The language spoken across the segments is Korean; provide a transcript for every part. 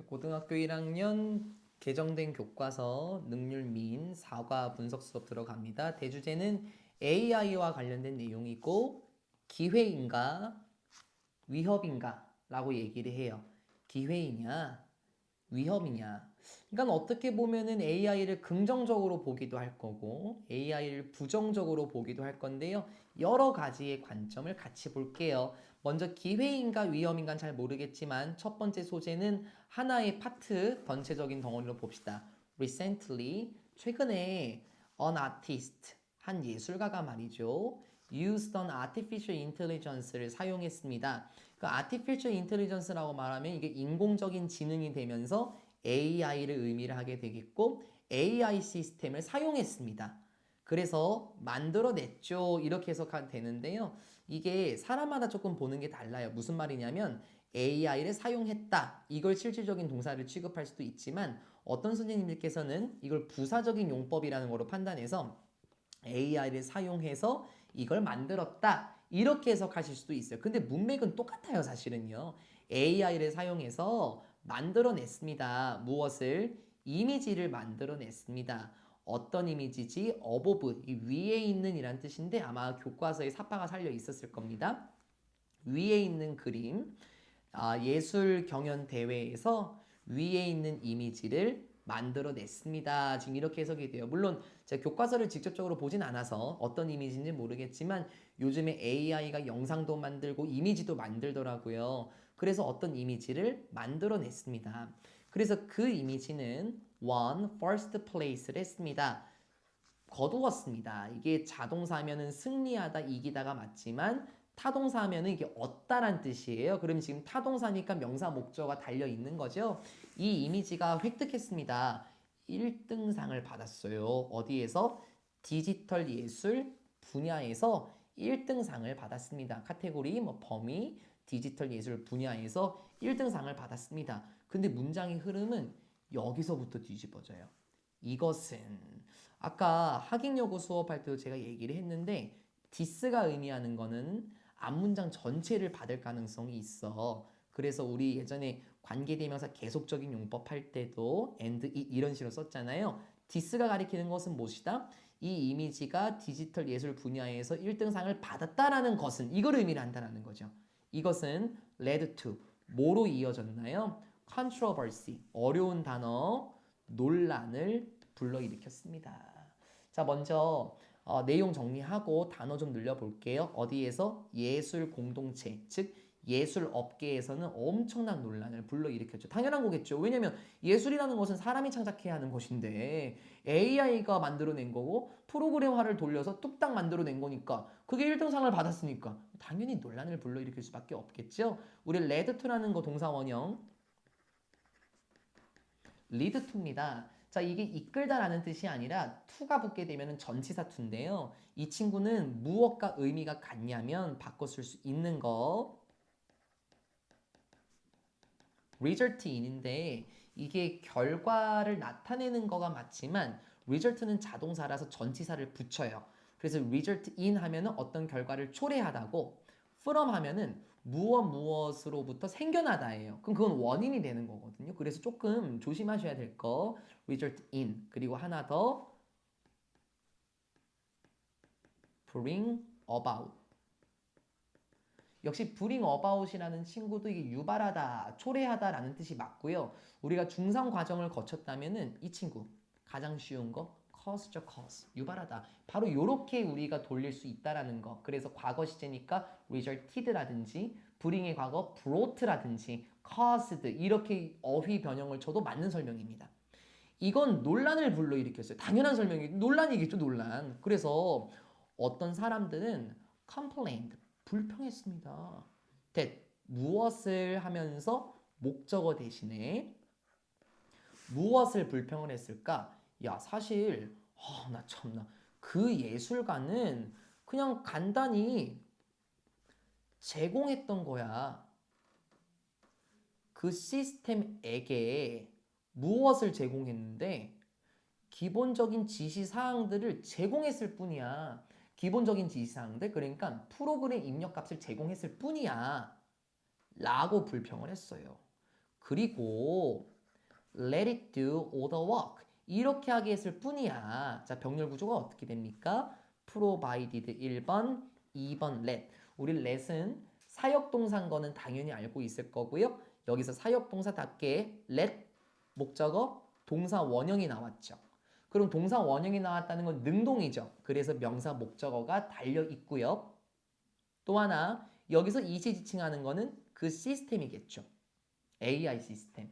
고등학교 1학년 개정된 교과서 능률민 사과 분석 수업 들어갑니다. 대주제는 AI와 관련된 내용이고 기회인가 위협인가 라고 얘기를 해요. 기회이냐 위협이냐. 그러니까 어떻게 보면은 AI를 긍정적으로 보기도 할 거고 AI를 부정적으로 보기도 할 건데요. 여러 가지의 관점을 같이 볼게요. 먼저 기회인가 위험인가는 잘 모르겠지만 첫 번째 소재는 하나의 파트 전체적인 덩어리로 봅시다. Recently 최근에 an artist 한 예술가가 말이죠. used an artificial intelligence를 사용했습니다. 그 artificial intelligence라고 말하면 이게 인공적인 지능이 되면서 AI를 의미를 하게 되겠고 AI 시스템을 사용했습니다. 그래서 만들어냈죠. 이렇게 해석하면 되는데요. 이게 사람마다 조금 보는 게 달라요. 무슨 말이냐면 AI를 사용했다. 이걸 실질적인 동사를 취급할 수도 있지만 어떤 선생님들께서는 이걸 부사적인 용법이라는 거로 판단해서 AI를 사용해서 이걸 만들었다. 이렇게 해석하실 수도 있어요. 근데 문맥은 똑같아요, 사실은요. AI를 사용해서 만들어냈습니다. 무엇을? 이미지를 만들어냈습니다. 어떤 이미지지? above, 이 위에 있는 이란 뜻인데 아마 교과서에 사파가 살려 있었을 겁니다. 위에 있는 그림, 예술 경연 대회에서 위에 있는 이미지를 만들어냈습니다. 지금 이렇게 해석이 돼요. 물론 제가 교과서를 직접적으로 보진 않아서 어떤 이미지인지 모르겠지만 요즘에 AI가 영상도 만들고 이미지도 만들더라고요. 그래서 어떤 이미지를 만들어냈습니다. 그래서 그 이미지는 won first place를 했습니다. 거두었습니다. 이게 자동사면은 승리하다, 이기다가 맞지만 타동사면은 이게 얻다란 뜻이에요. 그럼 지금 타동사니까 명사 목적어가 달려 있는 거죠. 이 이미지가 획득했습니다. 1등상을 받았어요. 어디에서? 디지털 예술 분야에서 1등상을 받았습니다. 카테고리 범위 디지털 예술 분야에서 1등상을 받았습니다. 근데 문장의 흐름은 여기서부터 뒤집어져요. 이것은 아까 학익여고 수업할 때도 제가 얘기를 했는데 디스가 의미하는 거는 앞문장 전체를 받을 가능성이 있어. 그래서 우리 예전에 관계대명사 계속적인 용법 할 때도 and it 이런 식으로 썼잖아요. 디스가 가리키는 것은 무엇이다? 이 이미지가 디지털 예술 분야에서 1등상을 받았다라는 것은 이걸 의미를 한다는 거죠. 이것은 led to 뭐로 이어졌나요? controversy 어려운 단어 논란을 불러일으켰습니다. 자, 먼저 내용 정리하고 단어 좀 늘려볼게요. 어디에서? 예술 공동체, 즉 예술 업계에서는 엄청난 논란을 불러일으켰죠. 당연한 거겠죠. 왜냐면 예술이라는 것은 사람이 창작해야 하는 것인데 AI가 만들어낸 거고 프로그램화를 돌려서 뚝딱 만들어낸 거니까 그게 1등상을 받았으니까 당연히 논란을 불러일으킬 수밖에 없겠죠. 우리 레드투라는 거 동사 원형 리드 투입니다. 자, 이게 이끌다라는 뜻이 아니라 투가 붙게 되면 전치사 투인데요. 이 친구는 무엇과 의미가 같냐면 바꿔 쓸 수 있는 거 result in인데 이게 결과를 나타내는 거가 맞지만 result는 자동사라서 전치사를 붙여요. 그래서 result in 하면은 어떤 결과를 초래하다고 from 하면은 무엇으로부터 생겨나다예요. 그럼 그건 원인이 되는 거거든요. 그래서 조금 조심하셔야 될 거 result in 그리고 하나 더 bring about 역시 bring about이라는 친구도 이게 유발하다, 초래하다라는 뜻이 맞고요. 우리가 중상 과정을 거쳤다면은 이 친구 가장 쉬운 거 cause죠, cause. 유발하다. 바로 이렇게 우리가 돌릴 수 있다라는 거. 그래서 과거 시제니까 resulted라든지 bring의 과거 brought라든지 caused 이렇게 어휘 변형을 쳐도 맞는 설명입니다. 이건 논란을 불러일으켰어요. 당연한 설명이 논란이겠죠, 논란. 그래서 어떤 사람들은 complained, 불평했습니다. that, 무엇을 하면서 목적어 대신에 무엇을 불평을 했을까? 야, 사실 나 참나 그 예술가는 그냥 간단히 제공했던 거야. 그 시스템에게 무엇을 제공했는데 기본적인 지시사항들을 제공했을 뿐이야. 기본적인 지시사항들, 그러니까 프로그램 입력값을 제공했을 뿐이야. 라고 불평을 했어요. 그리고 let it do all the work. 이렇게 하게 했을 뿐이야. 자, 병렬 구조가 어떻게 됩니까? provided 1번, 2번 let. 우리 let은 사역동사인 거는 당연히 알고 있을 거고요. 여기서 사역동사답게 let 목적어 동사 원형이 나왔죠. 그럼 동사 원형이 나왔다는 건 능동이죠. 그래서 명사 목적어가 달려 있고요. 또 하나 여기서 이시지칭하는 거는 그 시스템이겠죠. AI 시스템.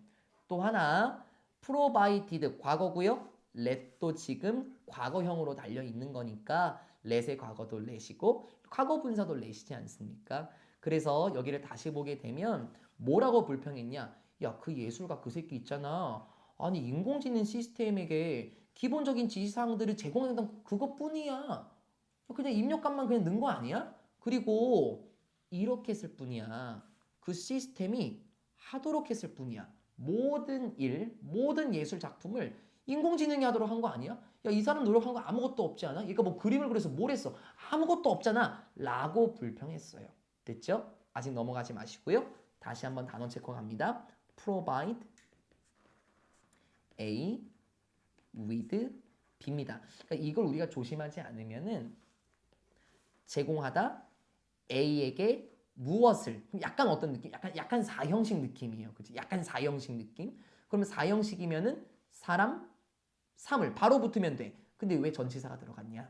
또 하나 provided 과거고요. let도 지금 과거형으로 달려 있는 거니까 let의 과거도 let이고 과거 분사도 let이지 않습니까? 그래서 여기를 다시 보게 되면 뭐라고 불평했냐? 야, 그 예술가 그 새끼 있잖아. 아니 인공지능 시스템에게 기본적인 지시사항들을 제공했던 그것뿐이야. 그냥 입력값만 그냥 넣은 거 아니야? 그리고 이렇게 했을 뿐이야. 그 시스템이 하도록 했을 뿐이야. 모든 일, 모든 예술 작품을 인공지능이 하도록 한 거 아니야? 야, 이 사람 노력한 거 아무것도 없지 않아? 얘가 뭐 그림을 그려서 뭘 했어? 아무것도 없잖아. 라고 불평했어요. 됐죠? 아직 넘어가지 마시고요. 다시 한번 단어 체크 갑니다. provide A with B입니다. 그러니까 이걸 우리가 조심하지 않으면은 제공하다 A에게 무엇을 약간 어떤 느낌? 약간 사형식 느낌이에요. 그치? 약간 사형식 느낌? 그러면 사형식이면은 사람, 사물 바로 붙으면 돼. 근데 왜 전치사가 들어갔냐?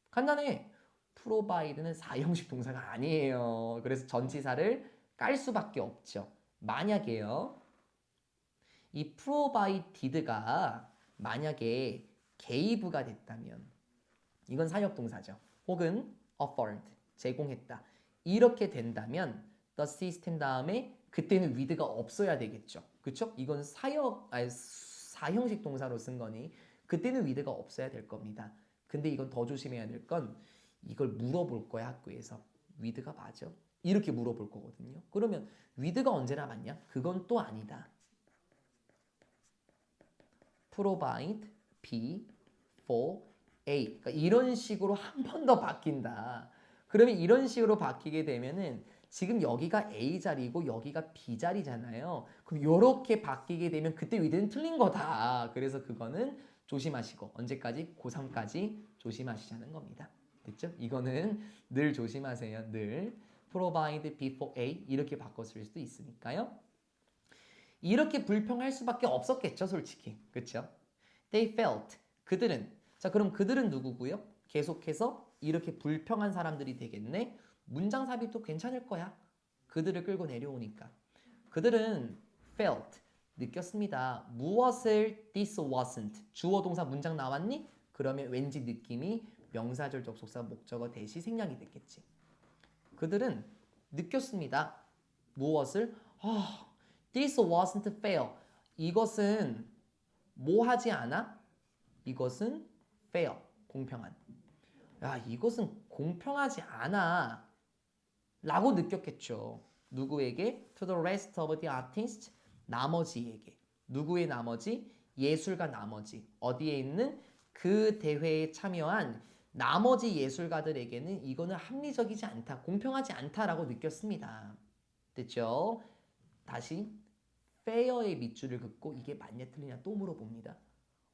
간단해. provide는 사형식 동사가 아니에요. 그래서 전치사를 깔 수밖에 없죠. 만약에요. 이 provided가 만약에 gave가 됐다면 이건 사역 동사죠. 혹은 offered 제공했다. 이렇게 된다면 the system 다음에 그때는 with가 없어야 되겠죠. 그렇죠? 이건 사형식 동사로 쓴 거니 그때는 with가 없어야 될 겁니다. 근데 이건 더 조심해야 될 건 이걸 물어볼 거야 학교에서. with가 맞아? 이렇게 물어볼 거거든요. 그러면 with가 언제나 맞냐? 그건 또 아니다. provide B for A. 그러니까 이런 식으로 한 번 더 바뀐다. 그러면 이런 식으로 바뀌게 되면은 지금 여기가 A 자리고 여기가 B 자리잖아요. 그럼 이렇게 바뀌게 되면 그때 위드는 틀린 거다. 그래서 그거는 조심하시고 언제까지? 고3까지 조심하시자는 겁니다. 됐죠? 이거는 늘 조심하세요. 늘 provide B for A 이렇게 바꿨을 수도 있으니까요. 이렇게 불평할 수밖에 없었겠죠, 솔직히. 그렇죠? They felt. 그들은. 자, 그럼 그들은 누구고요? 계속해서 이렇게 불평한 사람들이 되겠네. 문장 삽입도 괜찮을 거야. 그들을 끌고 내려오니까. 그들은 felt. 느꼈습니다. 무엇을 this wasn't. 주어 동사 문장 나왔니? 그러면 왠지 느낌이 명사절 접속사 목적어 대시 생략이 됐겠지. 그들은 느꼈습니다. 무엇을? This wasn't fair. 이것은 뭐 하지 않아? 이것은 fair. 공평한. 야, 이것은 공평하지 않아. 라고 느꼈겠죠. 누구에게? To the rest of the artists. 나머지에게. 누구의 나머지? 예술가 나머지. 어디에 있는? 그 대회에 참여한 나머지 예술가들에게는 이거는 합리적이지 않다. 공평하지 않다라고 느꼈습니다. 됐죠? 다시 fair의 밑줄을 긋고 이게 맞냐 틀리냐 또 물어봅니다.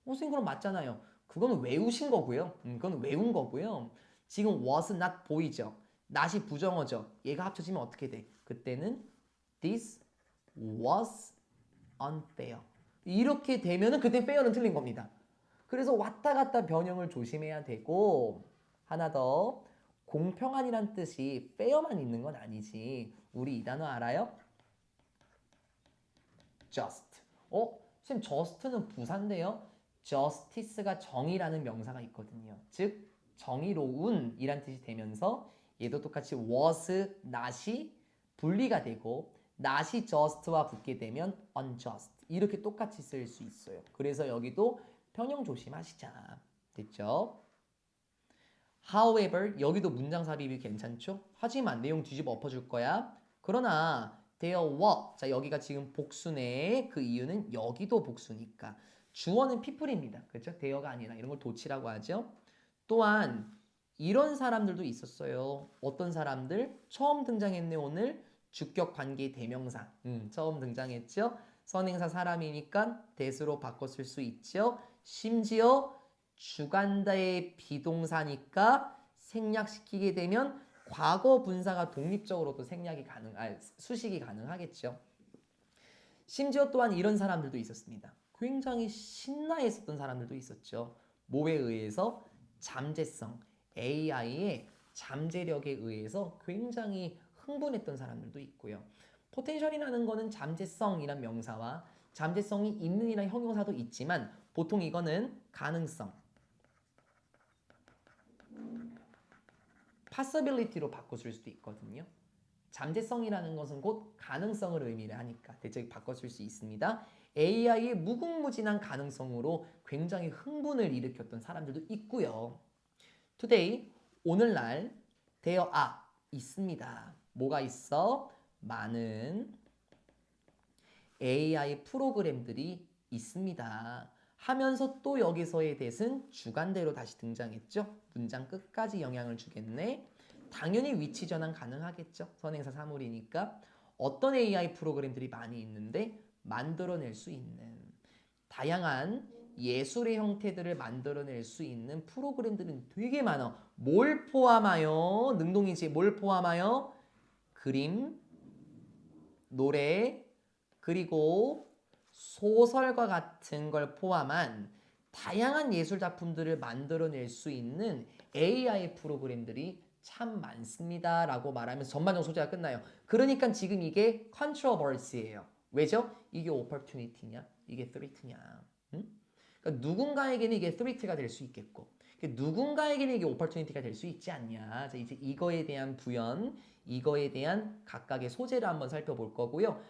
선생님 그럼 맞잖아요. 그거는 외우신 거고요. 그건 외운 거고요. 지금 was not 보이죠. not이 부정어죠. 얘가 합쳐지면 어떻게 돼? 그때는 this was unfair. 이렇게 되면은 그때 fair는 틀린 겁니다. 그래서 왔다 갔다 변형을 조심해야 되고 하나 더 공평한이란 뜻이 fair만 있는 건 아니지. 우리 이 단어 알아요? just. 선생님 just는 부사인데요. justice가 정의라는 명사가 있거든요. 즉 정의로운이란 뜻이 되면서 얘도 똑같이 was, not이 분리가 되고 not이 just와 붙게 되면 unjust 이렇게 똑같이 쓸 수 있어요. 그래서 여기도 편형 조심하시자. 됐죠? However 여기도 문장 삽입이 괜찮죠? 하지만 내용 뒤집어 엎어줄 거야. 그러나 there were 자 여기가 지금 복수네. 그 이유는 여기도 복수니까 주어는 people입니다. 그렇죠? there가 아니라 이런 걸 도치라고 하죠. 또한 이런 사람들도 있었어요. 어떤 사람들? 처음 등장했네 오늘 주격 관계 대명사. 처음 등장했죠. 선행사 사람이니까 대수로 바꿔 쓸 수 있죠. 심지어 주간다의 비동사니까 생략시키게 되면 과거 분사가 독립적으로도 수식이 가능하겠죠. 심지어 또한 이런 사람들도 있었습니다. 굉장히 신나했었던 사람들도 있었죠. 뭐에 의해서? 잠재성, AI의 잠재력에 의해서 굉장히 흥분했던 사람들도 있고요. 포텐셜이라는 거는 잠재성이란 명사와 잠재성이 있는 이란 형용사도 있지만 보통 이거는 가능성, possibility로 바꿔 쓸 수도 있거든요. 잠재성이라는 것은 곧 가능성을 의미를 하니까 대체 바꿔 쓸 수 있습니다. AI의 무궁무진한 가능성으로 굉장히 흥분을 일으켰던 사람들도 있고요. Today, 오늘날 there are 있습니다. 뭐가 있어? 많은 AI 프로그램들이 있습니다. 하면서 또 여기서의 대신 주간대로 다시 등장했죠. 문장 끝까지 영향을 주겠네. 당연히 위치 전환 가능하겠죠. 선행사 사물이니까. 어떤 AI 프로그램들이 많이 있는데 만들어낼 수 있는 다양한 예술의 형태들을 만들어낼 수 있는 프로그램들은 되게 많아. 뭘 포함하여? 능동이지. 뭘 포함하여? 그림, 노래, 그리고 소설과 같은 걸 포함한 다양한 예술 작품들을 만들어낼 수 있는 AI 프로그램들이 참 많습니다 라고 말하면서 전반적 소재가 끝나요. 그러니까 지금 이게 controversy예요. 왜죠? 이게 opportunity냐? 이게 threat냐? 응? 그러니까 누군가에게는 이게 threat가 될 수 있겠고 누군가에게는 이게 opportunity가 될 수 있지 않냐. 자, 이제 이거에 대한 부연, 이거에 대한 각각의 소재를 한번 살펴볼 거고요.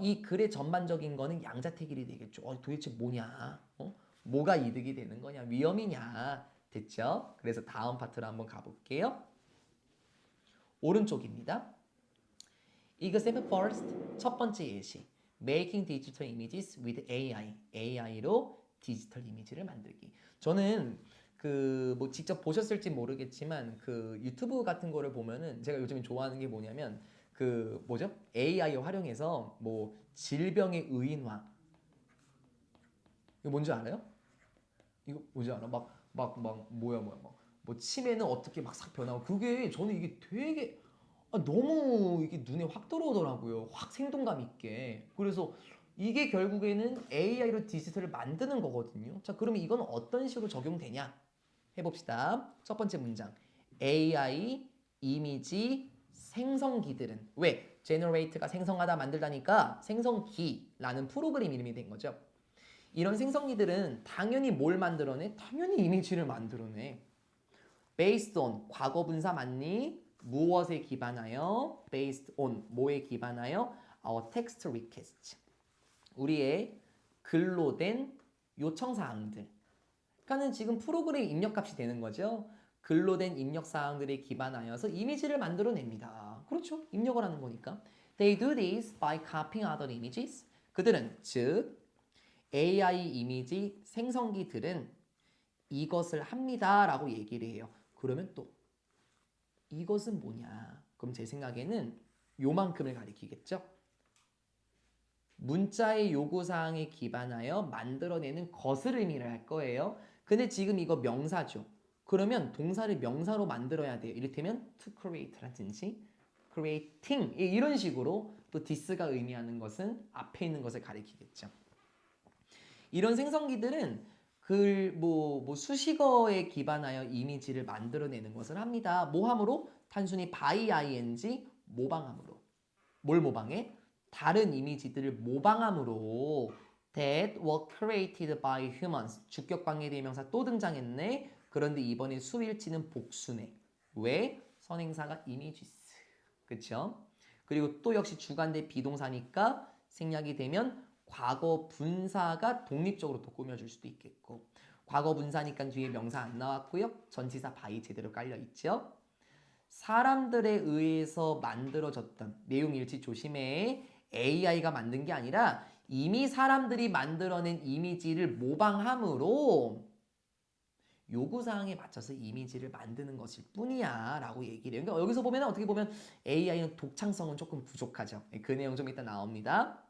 이 글의 전반적인 거는 양자택일이 되겠죠. 도대체 뭐냐? 뭐가 이득이 되는 거냐? 위험이냐? 됐죠? 그래서 다음 파트로 한번 가볼게요. 오른쪽입니다. Example first, 첫 번째 예시. Making digital images with AI. AI로 디지털 이미지를 만들기. 저는 뭐 직접 보셨을지 모르겠지만 그 유튜브 같은 거를 보면은 제가 요즘에 좋아하는 게 뭐냐면 뭐죠? AI 활용해서 뭐 질병의 의인화. 이거 뭔지 알아요? 이거 뭔지 알아? 뭐야. 뭐 치매는 어떻게 막 싹 변하고 그게 저는 이게 되게 너무 이게 눈에 확 들어오더라고요. 확 생동감 있게. 그래서 이게 결국에는 AI로 디지털을 만드는 거거든요. 자, 그러면 이건 어떤 식으로 적용되냐? 해봅시다. 첫 번째 문장. AI 이미지 생성기들은 왜? generate가 생성하다 만들다니까 생성기라는 프로그램 이름이 된 거죠. 이런 생성기들은 당연히 뭘 만들어내? 당연히 이미지를 만들어내. based on 과거 분사 맞니? 무엇에 기반하여? based on 뭐에 기반하여? our text request 우리의 글로 된 요청 사항들. 그러니까는 지금 프로그램 입력값이 되는 거죠. 글로 된 입력 사항들에 기반하여서 이미지를 만들어냅니다. 그렇죠? 입력을 하는 거니까. They do this by copying other images. 그들은 즉 AI 이미지 생성기들은 이것을 합니다 라고 얘기를 해요. 그러면 또 이것은 뭐냐? 그럼 제 생각에는 요만큼을 가리키겠죠? 문자의 요구사항에 기반하여 만들어내는 것을 의미를 할 거예요. 근데 지금 이거 명사죠. 그러면 동사를 명사로 만들어야 돼요. 이를테면 to create라든지 creating 이런 식으로 또 this가 의미하는 것은 앞에 있는 것을 가리키겠죠. 이런 생성기들은 수식어에 기반하여 이미지를 만들어내는 것을 합니다. 모함으로 단순히 by ing 모방함으로. 뭘 모방해? 다른 이미지들을 모방함으로 that were created by humans. 주격 관계 대명사 또 등장했네. 그런데 이번에 수일치는 복수네. 왜? 선행사가 images. 그쵸? 그리고 또 역시 주간대 비동사니까 생략이 되면 과거 분사가 독립적으로 또 꾸며줄 수도 있겠고 과거 분사니까 뒤에 명사 안 나왔고요. 전치사 by 제대로 깔려있죠. 사람들에 의해서 만들어졌던 내용 일치 조심해. AI가 만든 게 아니라 이미 사람들이 만들어낸 이미지를 모방함으로 요구사항에 맞춰서 이미지를 만드는 것일 뿐이야 라고 얘기를 해요. 그러니까 여기서 보면 어떻게 보면 AI는 독창성은 조금 부족하죠. 그 내용 좀 이따 나옵니다.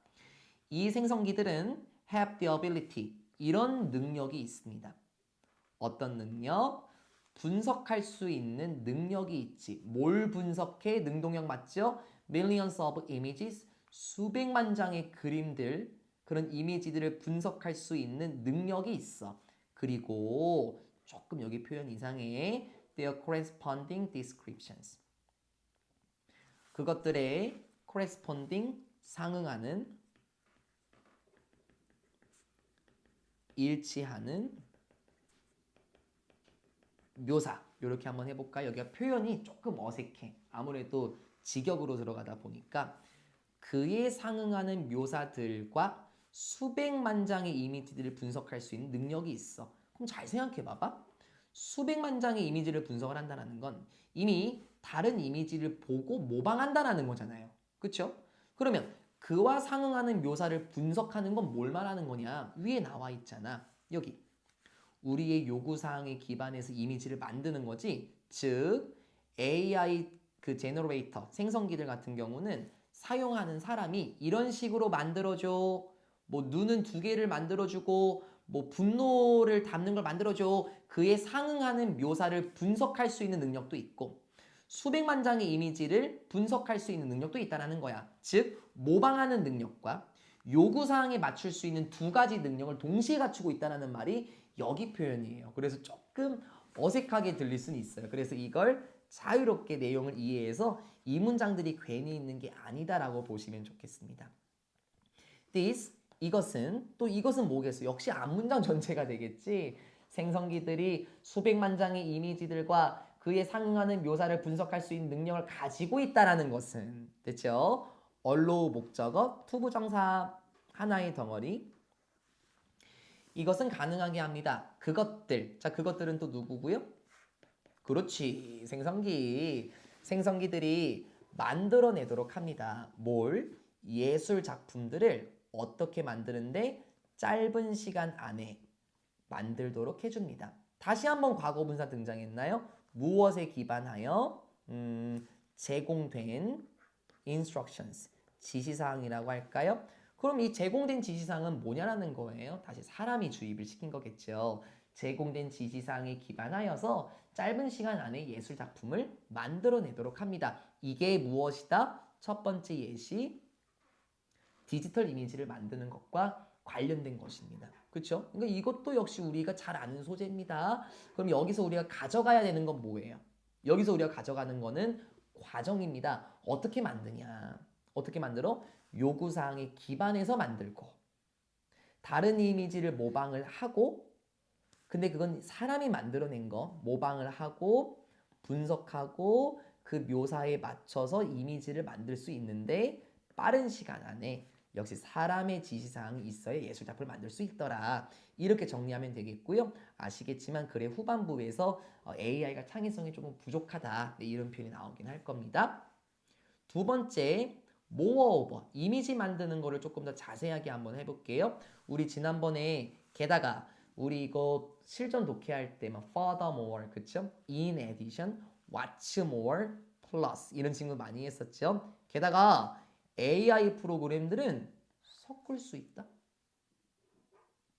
이 생성기들은 have the ability, 이런 능력이 있습니다. 어떤 능력? 분석할 수 있는 능력이 있지. 뭘 분석해? 능동형 맞죠? Millions of images, 수백만 장의 그림들, 그런 이미지들을 분석할 수 있는 능력이 있어. 그리고 조금 여기 표현 이상해. Their corresponding descriptions. 그것들의 corresponding, 상응하는, 일치하는 묘사, 이렇게 한번 해볼까? 여기가 표현이 조금 어색해. 아무래도 직역으로 들어가다 보니까 그에 상응하는 묘사들과 수백만 장의 이미지들을 분석할 수 있는 능력이 있어. 그럼 잘 생각해 봐봐. 수백만 장의 이미지를 분석을 한다는 건 이미 다른 이미지를 보고 모방한다는 거잖아요. 그렇죠? 그러면 그와 상응하는 묘사를 분석하는 건 뭘 말하는 거냐? 위에 나와 있잖아. 여기. 우리의 요구사항에 기반해서 이미지를 만드는 거지. 즉 AI 그 제너레이터, 생성기들 같은 경우는 사용하는 사람이 이런 식으로 만들어줘. 뭐 눈은 두 개를 만들어주고 뭐 분노를 담는 걸 만들어줘. 그에 상응하는 묘사를 분석할 수 있는 능력도 있고 수백만 장의 이미지를 분석할 수 있는 능력도 있다는 거야. 즉 모방하는 능력과 요구사항에 맞출 수 있는 두 가지 능력을 동시에 갖추고 있다는 말이 여기 표현이에요. 그래서 조금 어색하게 들릴 수는 있어요. 그래서 이걸 자유롭게 내용을 이해해서 이 문장들이 괜히 있는 게 아니다라고 보시면 좋겠습니다. This, 이것은, 또 이것은 뭐겠어요? 역시 앞문장 전체가 되겠지. 생성기들이 수백만 장의 이미지들과 그에 상응하는 묘사를 분석할 수 있는 능력을 가지고 있다는 것은, 됐죠? allow 목적어, 투부정사 하나의 덩어리. 이것은 가능하게 합니다. 그것들. 자, 그것들은 또 누구고요? 그렇지. 생성기. 생성기들이 만들어내도록 합니다. 뭘? 예술 작품들을 어떻게 만드는데 짧은 시간 안에 만들도록 해줍니다. 다시 한번 과거분사 등장했나요? 무엇에 기반하여? 제공된 instructions, 지시사항이라고 할까요? 그럼 이 제공된 지시사항은 뭐냐라는 거예요. 다시 사람이 주입을 시킨 거겠죠. 제공된 지시사항에 기반하여서 짧은 시간 안에 예술 작품을 만들어내도록 합니다. 이게 무엇이다? 첫 번째 예시, 디지털 이미지를 만드는 것과 관련된 것입니다. 그렇죠? 그러니까 이것도 역시 우리가 잘 아는 소재입니다. 그럼 여기서 우리가 가져가야 되는 건 뭐예요? 여기서 우리가 가져가는 거는 과정입니다. 어떻게 만드냐? 어떻게 만들어? 요구사항에 기반해서 만들고 다른 이미지를 모방을 하고 근데 그건 사람이 만들어낸 거 모방을 하고 분석하고 그 묘사에 맞춰서 이미지를 만들 수 있는데 빠른 시간 안에 역시 사람의 지시사항이 있어야 예술작품을 만들 수 있더라. 이렇게 정리하면 되겠고요. 아시겠지만 글의 후반부에서 AI가 창의성이 조금 부족하다. 이런 표현이 나오긴 할 겁니다. 두 번째, moreover, 이미지 만드는 거를 조금 더 자세하게 한번 해볼게요. 우리 지난번에 게다가 우리 이거 실전 독해할 때 막 furthermore, 그쵸? in addition, what's more, plus 이런 친구 많이 했었죠. 게다가 AI 프로그램들은 섞을 수 있다.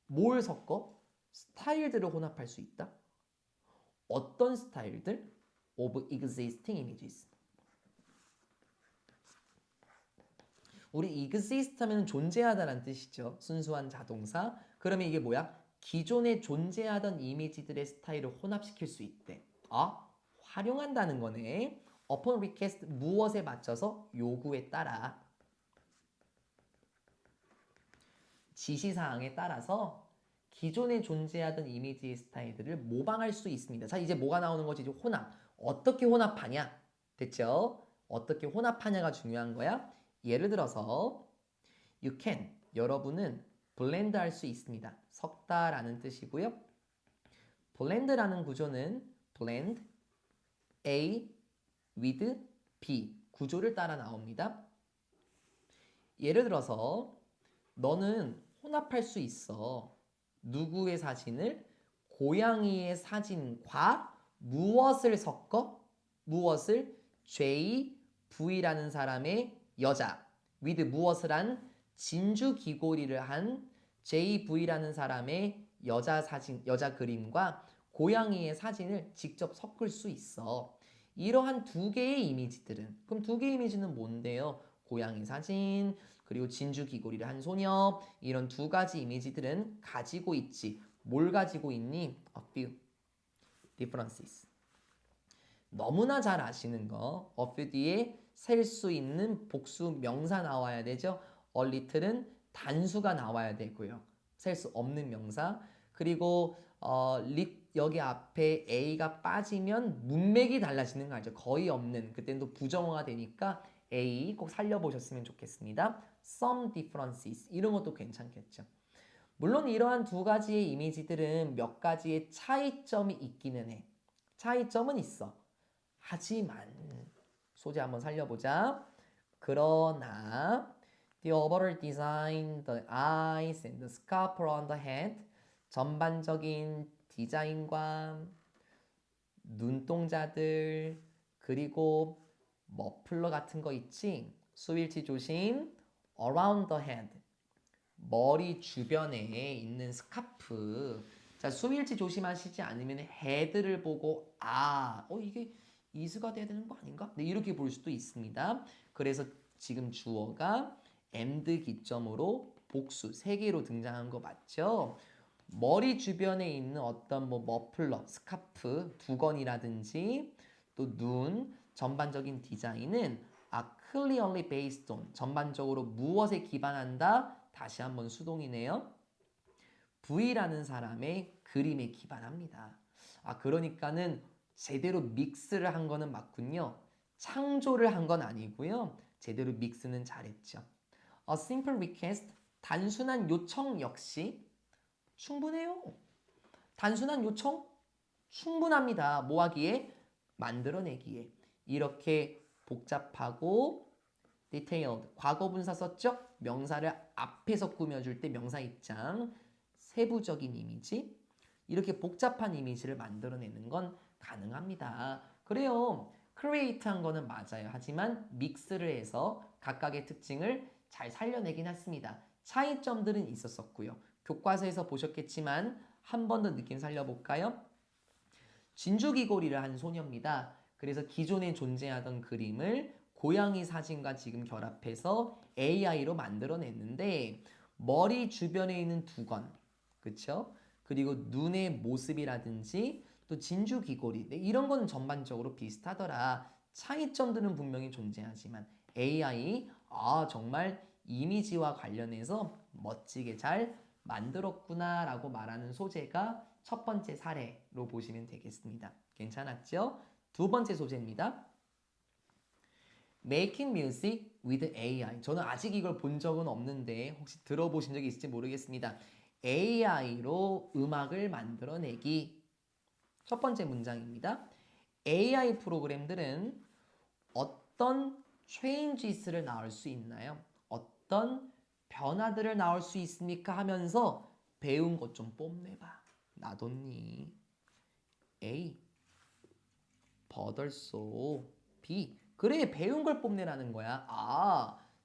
뭘 섞어? 스타일들을 혼합할 수 있다. 어떤 스타일들? of existing images. 우리 exist 하면 존재하다라는 뜻이죠. 순수한 자동사. 그러면 이게 뭐야? 기존에 존재하던 이미지들의 스타일을 혼합시킬 수 있대. 아, 활용한다는 거네. upon request, 무엇에 맞춰서? 요구에 따라. 지시사항에 따라서 기존에 존재하던 이미지 스타일들을 모방할 수 있습니다. 자, 이제 뭐가 나오는 거지? 이제 혼합. 어떻게 혼합하냐? 됐죠? 어떻게 혼합하냐가 중요한 거야. 예를 들어서 you can, 여러분은 blend 할 수 있습니다. 섞다라는 뜻이고요. blend라는 구조는 blend A with B 구조를 따라 나옵니다. 예를 들어서 너는 혼합할 수 있어. 누구의 사진을? 고양이의 사진과 무엇을 섞어? 무엇을? JV라는 사람의 여자 with 무엇을 한? 진주 귀고리를 한 JV라는 사람의 여자 사진, 여자 그림과 고양이의 사진을 직접 섞을 수 있어. 이러한 두 개의 이미지들은, 그럼 두 개의 이미지는 뭔데요? 고양이 사진, 그리고 진주 귀고리를 한 소녀, 이런 두 가지 이미지들은 가지고 있지. 뭘 가지고 있니? A few differences. 너무나 잘 아시는 거, a few 뒤에 셀 수 있는 복수 명사 나와야 되죠. a little은 단수가 나와야 되고요. 셀 수 없는 명사. 그리고 여기 앞에 A가 빠지면 문맥이 달라지는 거 알죠? 거의 없는, 그때는 또 부정어가 되니까 A 꼭 살려보셨으면 좋겠습니다. Some differences 이런 것도 괜찮겠죠. 물론 이러한 두 가지의 이미지들은 몇 가지의 차이점이 있기는 해. 차이점은 있어. 하지만 소재 한번 살려보자. 그러나 the overall design, the eyes and the scarf on the head 전반적인 디자인과 눈동자들 그리고 머플러 같은 거 있지? 수일치 조심. around the head 머리 주변에 있는 스카프. 자, 수일치 조심하시지 않으면 헤드를 보고 이게 이스가 돼야 되는 거 아닌가? 네, 이렇게 볼 수도 있습니다. 그래서 지금 주어가 and 기점으로 복수 3개로 등장한 거 맞죠? 머리 주변에 있는 어떤 머플러, 스카프, 두건이라든지 또 눈, 전반적인 디자인은 clearly based on 전반적으로 무엇에 기반한다? 다시 한번 수동이네요. V라는 사람의 그림에 기반합니다. 그러니까는 제대로 믹스를 한 거는 맞군요. 창조를 한 건 아니고요. 제대로 믹스는 잘했죠. A simple request, 단순한 요청 역시 충분해요. 단순한 요청 충분합니다. 뭐 하기에? 만들어내기에. 이렇게 복잡하고 detailed, 과거분사 썼죠? 명사를 앞에서 꾸며줄 때 명사 입장, 세부적인 이미지, 이렇게 복잡한 이미지를 만들어내는 건 가능합니다. 그래요. create한 거는 맞아요. 하지만 믹스를 해서 각각의 특징을 잘 살려내긴 했습니다. 차이점들은 있었었고요. 교과서에서 보셨겠지만 한 번 더 느낌 살려볼까요? 진주귀고리를 한 소녀입니다. 그래서 기존에 존재하던 그림을 고양이 사진과 지금 결합해서 AI로 만들어냈는데 머리 주변에 있는 두건, 그쵸? 그리고 눈의 모습이라든지 또 진주 귀고리 이런 건 전반적으로 비슷하더라. 차이점들은 분명히 존재하지만 AI 정말 이미지와 관련해서 멋지게 잘 만들었구나 라고 말하는 소재가 첫 번째 사례로 보시면 되겠습니다. 괜찮았죠? 두 번째 소재입니다. Making music with AI. 저는 아직 이걸 본 적은 없는데 혹시 들어보신 적이 있을지 모르겠습니다. AI로 음악을 만들어내기. 첫 번째 문장입니다. AI 프로그램들은 어떤 changes를 나올 수 있나요? 어떤 변화들을 나올 수 있습니까? 하면서 배운 것 좀 뽐내봐. 나뒀니? A. 버덜소. B. 그래, 배운 걸 뽐내라는 거야.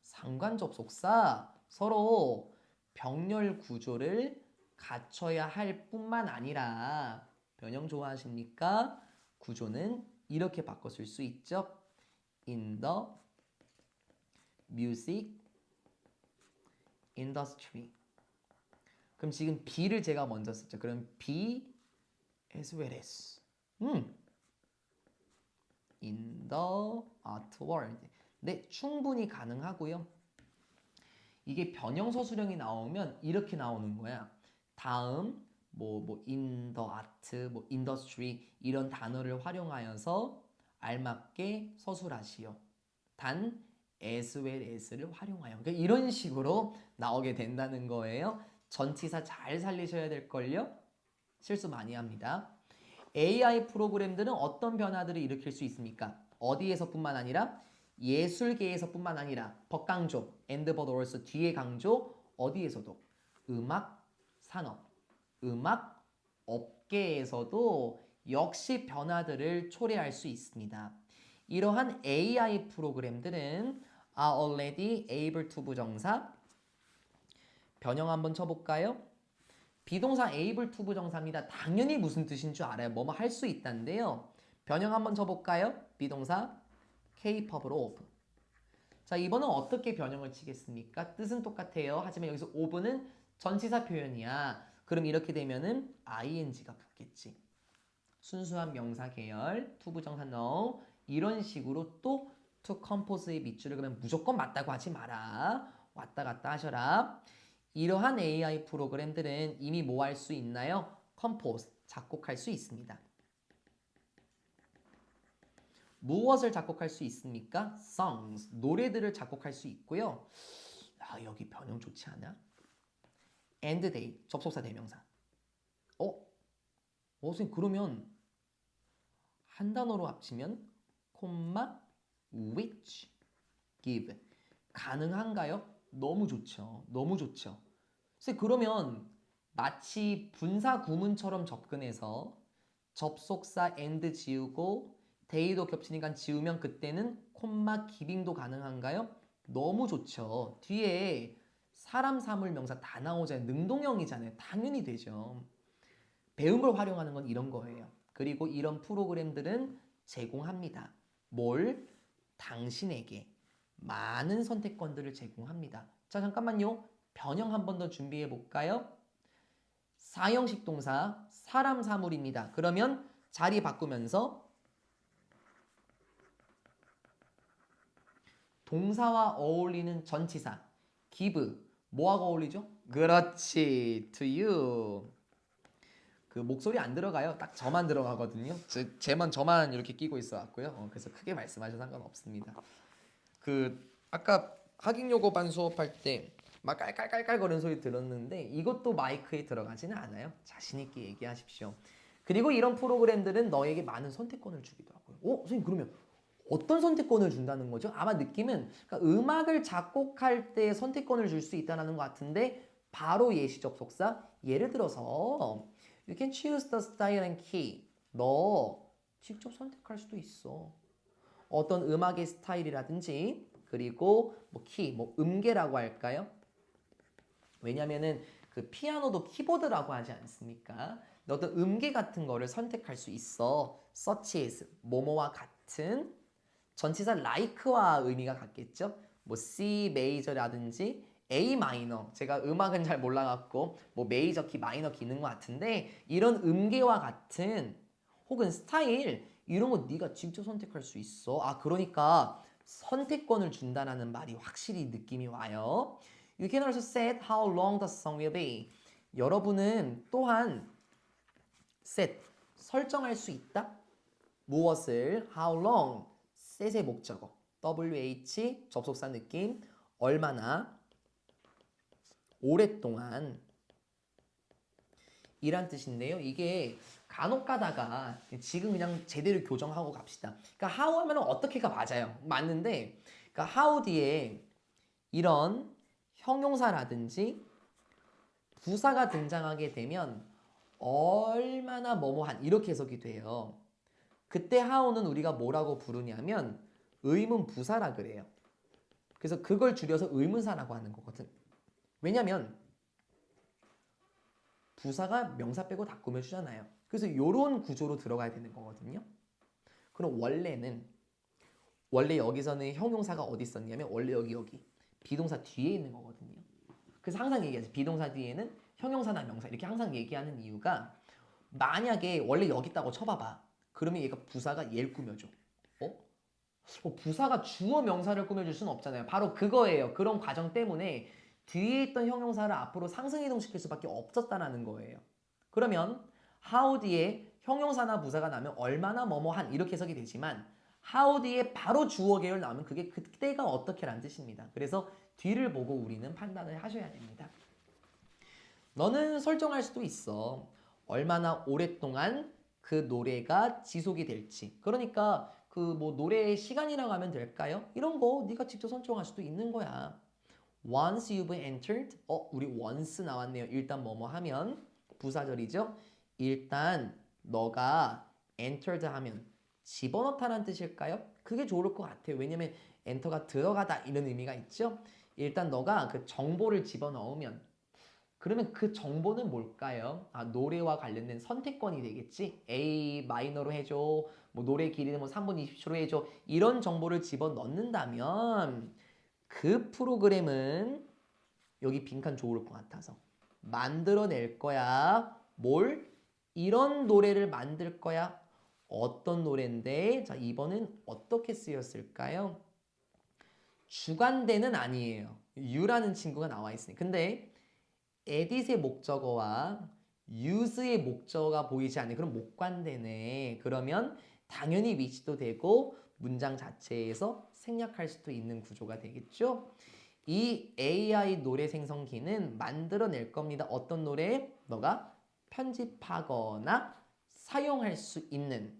상관접속사 서로 병렬 구조를 갖춰야 할 뿐만 아니라 변형 좋아하십니까? 구조는 이렇게 바꿔 쓸 수 있죠. In the music industry. 그럼 지금 B를 제가 먼저 썼죠. 그럼 B as well as. In the art world. 네, 충분히 가능하고요. 이게 변형서 수령이 나오면 이렇게 나오는 거야. 다음 in the art, industry 이런 단어를 활용하여서 알맞게 서술하시오. 단 as well as를 활용하여. 그러니까 이런 식으로 나오게 된다는 거예요. 전치사 잘 살리셔야 될걸요. 실수 많이 합니다. AI 프로그램들은 어떤 변화들을 일으킬 수 있습니까? 어디에서뿐만 아니라 예술계에서뿐만 아니라 법강조, and but also 뒤에 강조 어디에서도 음악 산업, 음악 업계에서도 역시 변화들을 초래할 수 있습니다. 이러한 AI 프로그램들은 are already able to 부정사 변형 한번 쳐볼까요? 비동사 able to 부정사입니다. 당연히 무슨 뜻인 줄 알아요. 뭐뭐 할 수 있다인데요. 변형 한번 쳐볼까요? 비동사 capable of. 자, 이번은 어떻게 변형을 치겠습니까? 뜻은 똑같아요. 하지만 여기서 of는 전치사 표현이야. 그럼 이렇게 되면은 ing가 붙겠지. 순수한 명사 계열, to 부정사 no. 이런 식으로 또 to compose의 밑줄을 그러면 무조건 맞다고 하지 마라. 왔다 갔다 하셔라. 이러한 AI 프로그램들은 이미 뭐 할 수 있나요? compose, 작곡할 수 있습니다. 무엇을 작곡할 수 있습니까? songs, 노래들을 작곡할 수 있고요. 아, 여기 변형 좋지 않아? and they, 접속사 대명사. 선생님 그러면 한 단어로 합치면 콤마 which give 가능한가요? 너무 좋죠. 너무 좋죠. 선생님 그러면 마치 분사 구문처럼 접근해서 접속사 and 지우고 they도 겹치니까 지우면 그때는 콤마 giving도 가능한가요? 너무 좋죠. 뒤에 사람, 사물, 명사 다 나오잖아요. 능동형이잖아요. 당연히 되죠. 배움을 활용하는 건 이런 거예요. 그리고 이런 프로그램들은 제공합니다. 뭘? 당신에게 많은 선택권들을 제공합니다. 자, 잠깐만요. 변형 한 번 더 준비해 볼까요? 사형식 동사 사람 사물입니다. 그러면 자리 바꾸면서 동사와 어울리는 전치사 give 뭐하고 어울리죠? 그렇지 to you. 그 목소리 안 들어가요. 딱 저만 들어가거든요. 저만 이렇게 끼고 있어 갖고요. 그래서 크게 말씀하셔도 상관없습니다. 그 아까 학익여고반 수업할 때 막 깔깔깔깔 거리는 소리 들었는데 이것도 마이크에 들어가지는 않아요. 자신 있게 얘기하십시오. 그리고 이런 프로그램들은 너에게 많은 선택권을 주기도 하고요. 선생님 그러면 어떤 선택권을 준다는 거죠? 아마 느낌은 그러니까 음악을 작곡할 때 선택권을 줄 수 있다는 것 같은데 바로 예시 접속사 예를 들어서 You can choose the style and key. 너 직접 선택할 수도 있어. 어떤 음악의 스타일이라든지 그리고 뭐 키, 뭐 음계라고 할까요? 왜냐면은 그 피아노도 키보드라고 하지 않습니까? 어떤 음계 같은 거를 선택할 수 있어. such as 뭐뭐와 같은 전치사 like와 의미가 같겠죠? 뭐 C 메이저라든지 A 마이너 제가 음악은 잘 몰라갖고 뭐 메이저 키 마이너 키 있는 것 같은데 이런 음계와 같은 혹은 스타일 이런 거 네가 직접 선택할 수 있어. 아 그러니까 선택권을 준다라는 말이 확실히 느낌이 와요. You can also set how long the song will be. 여러분은 또한 set 설정할 수 있다. 무엇을 how long set의 목적어 WH 접속사 느낌 얼마나 오랫동안 이란 뜻인데요. 이게 간혹 가다가 지금 그냥 제대로 교정하고 갑시다. 그러니까 how 하면 어떻게가 맞아요. 맞는데 그러니까 how 뒤에 이런 형용사라든지 부사가 등장하게 되면 얼마나 뭐뭐한 이렇게 해석이 돼요. 그때 how는 우리가 뭐라고 부르냐면 의문 부사라 그래요. 그래서 그걸 줄여서 의문사라고 하는 거거든. 왜냐면 부사가 명사 빼고 다 꾸며주잖아요. 그래서 이런 구조로 들어가야 되는 거거든요. 그럼 원래 여기서는 형용사가 어디 있었냐면 원래 여기 비동사 뒤에 있는 거거든요. 그래서 항상 얘기하지. 비동사 뒤에는 형용사나 명사 이렇게 항상 얘기하는 이유가 만약에 원래 여기 있다고 쳐봐봐. 그러면 얘가 부사가 얘를 꾸며줘. 부사가 주어 명사를 꾸며줄 수는 없잖아요. 바로 그거예요. 그런 과정 때문에 뒤에 있던 형용사를 앞으로 상승이동시킬 수밖에 없었다는 거예요. 그러면 how 뒤에 형용사나 부사가 나면 얼마나 뭐뭐한 이렇게 해석이 되지만 how 뒤에 바로 주어 계열 나오면 그게 그때가 어떻게라는 뜻입니다. 그래서 뒤를 보고 우리는 판단을 하셔야 됩니다. 너는 설정할 수도 있어. 얼마나 오랫동안 그 노래가 지속이 될지. 그러니까 그 뭐 노래의 시간이라고 하면 될까요? 이런 거 네가 직접 설정할 수도 있는 거야. Once you've entered, 우리 once 나왔네요. 일단 뭐뭐 하면 부사절이죠. 일단 너가 entered 하면 집어넣다라는 뜻일까요? 그게 좋을 것 같아요. 왜냐면 엔터가 들어가다 이런 의미가 있죠. 일단 너가 그 정보를 집어넣으면 그러면 그 정보는 뭘까요? 아, 노래와 관련된 선택권이 되겠지. A 마이너로 해줘. 뭐 노래 길이는 뭐 3분 20초로 해줘. 이런 정보를 집어넣는다면 그 프로그램은 여기 빈칸 좋을 것 같아서 만들어낼 거야. 뭘? 이런 노래를 만들 거야. 어떤 노래인데? 자, 2번은 어떻게 쓰였을까요? 주관대는 아니에요. U라는 친구가 나와 있으니. 근데 edit의 목적어와 use의 목적어가 보이지 않는 그런 목관대네. 그러면 당연히 위치도 되고 문장 자체에서 생략할 수도 있는 구조가 되겠죠. 이 AI 노래 생성기는 만들어낼 겁니다. 어떤 노래? 너가 편집하거나 사용할 수 있는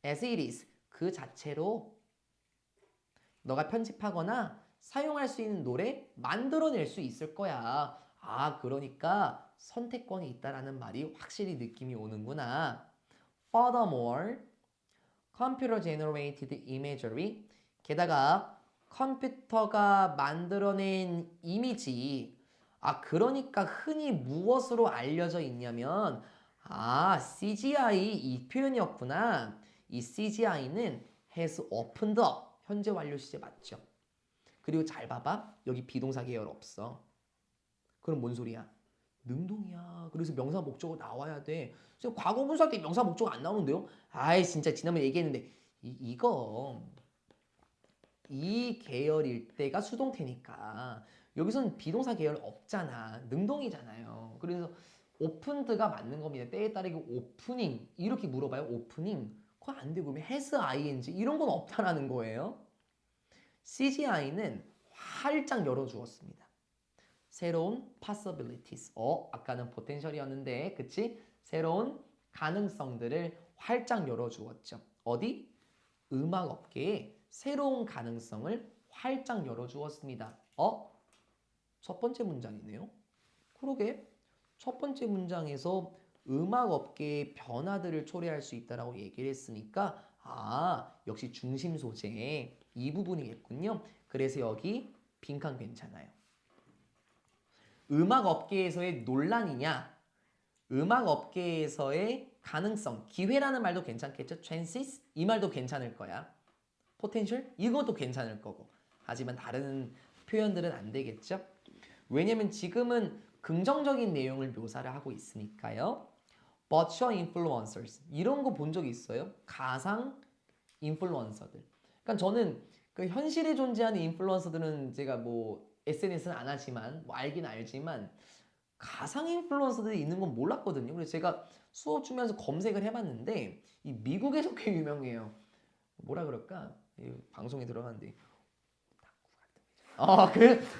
as it is 그 자체로 너가 편집하거나 사용할 수 있는 노래 만들어낼 수 있을 거야. 아, 그러니까 선택권이 있다라는 말이 확실히 느낌이 오는구나. Furthermore, computer generated imagery. 게다가 컴퓨터가 만들어낸 이미지. 아, 그러니까 흔히 무엇으로 알려져 있냐면, 아, CGI 이 표현이었구나. 이 CGI는 has opened up. 현재 완료 시제 맞죠? 그리고 잘 봐봐. 여기 비동사 계열 없어. 그럼 뭔 소리야? 능동이야. 그래서 명사 목적어 나와야 돼. 그래서 과거 분사 때 명사 목적어 안 나오는데요? 아이 진짜 지난번에 얘기했는데 이거 이 계열일 때가 수동태니까 여기서는 비동사 계열 없잖아. 능동이잖아요. 그래서 오픈드가 맞는 겁니다. 때에 따르게 오프닝 이렇게 물어봐요. 오프닝 그거 안 되고 그러면 has ing 이런 건 없다라는 거예요. CGI는 활짝 열어주었습니다. 새로운 possibilities. 아까는 potential이었는데, 그치? 새로운 가능성들을 활짝 열어주었죠. 어디? 음악 업계에 새로운 가능성을 활짝 열어주었습니다. 첫 번째 문장이네요. 그러게. 첫 번째 문장에서 음악 업계의 변화들을 초래할 수 있다라고 얘기를 했으니까 역시 중심 소재 이 부분이겠군요. 그래서 여기 빈칸 괜찮아요. 음악 업계에서의 논란이냐? 음악 업계에서의 가능성, 기회라는 말도 괜찮겠죠? chances? 이 말도 괜찮을 거야. potential? 이것도 괜찮을 거고. 하지만 다른 표현들은 안 되겠죠? 왜냐면 지금은 긍정적인 내용을 묘사를 하고 있으니까요. virtual influencers 이런 거 본 적 있어요? 가상 인플루언서들. 그러니까 저는 그 현실에 존재하는 인플루언서들은 제가 뭐 SNS는 안 하지만 뭐 알긴 알지만 가상 인플루언서들이 있는 건 몰랐거든요. 그래서 제가 수업 주면서 검색을 해봤는데 이 미국에서 꽤 유명해요. 뭐라 그럴까? 방송에 들어갔는데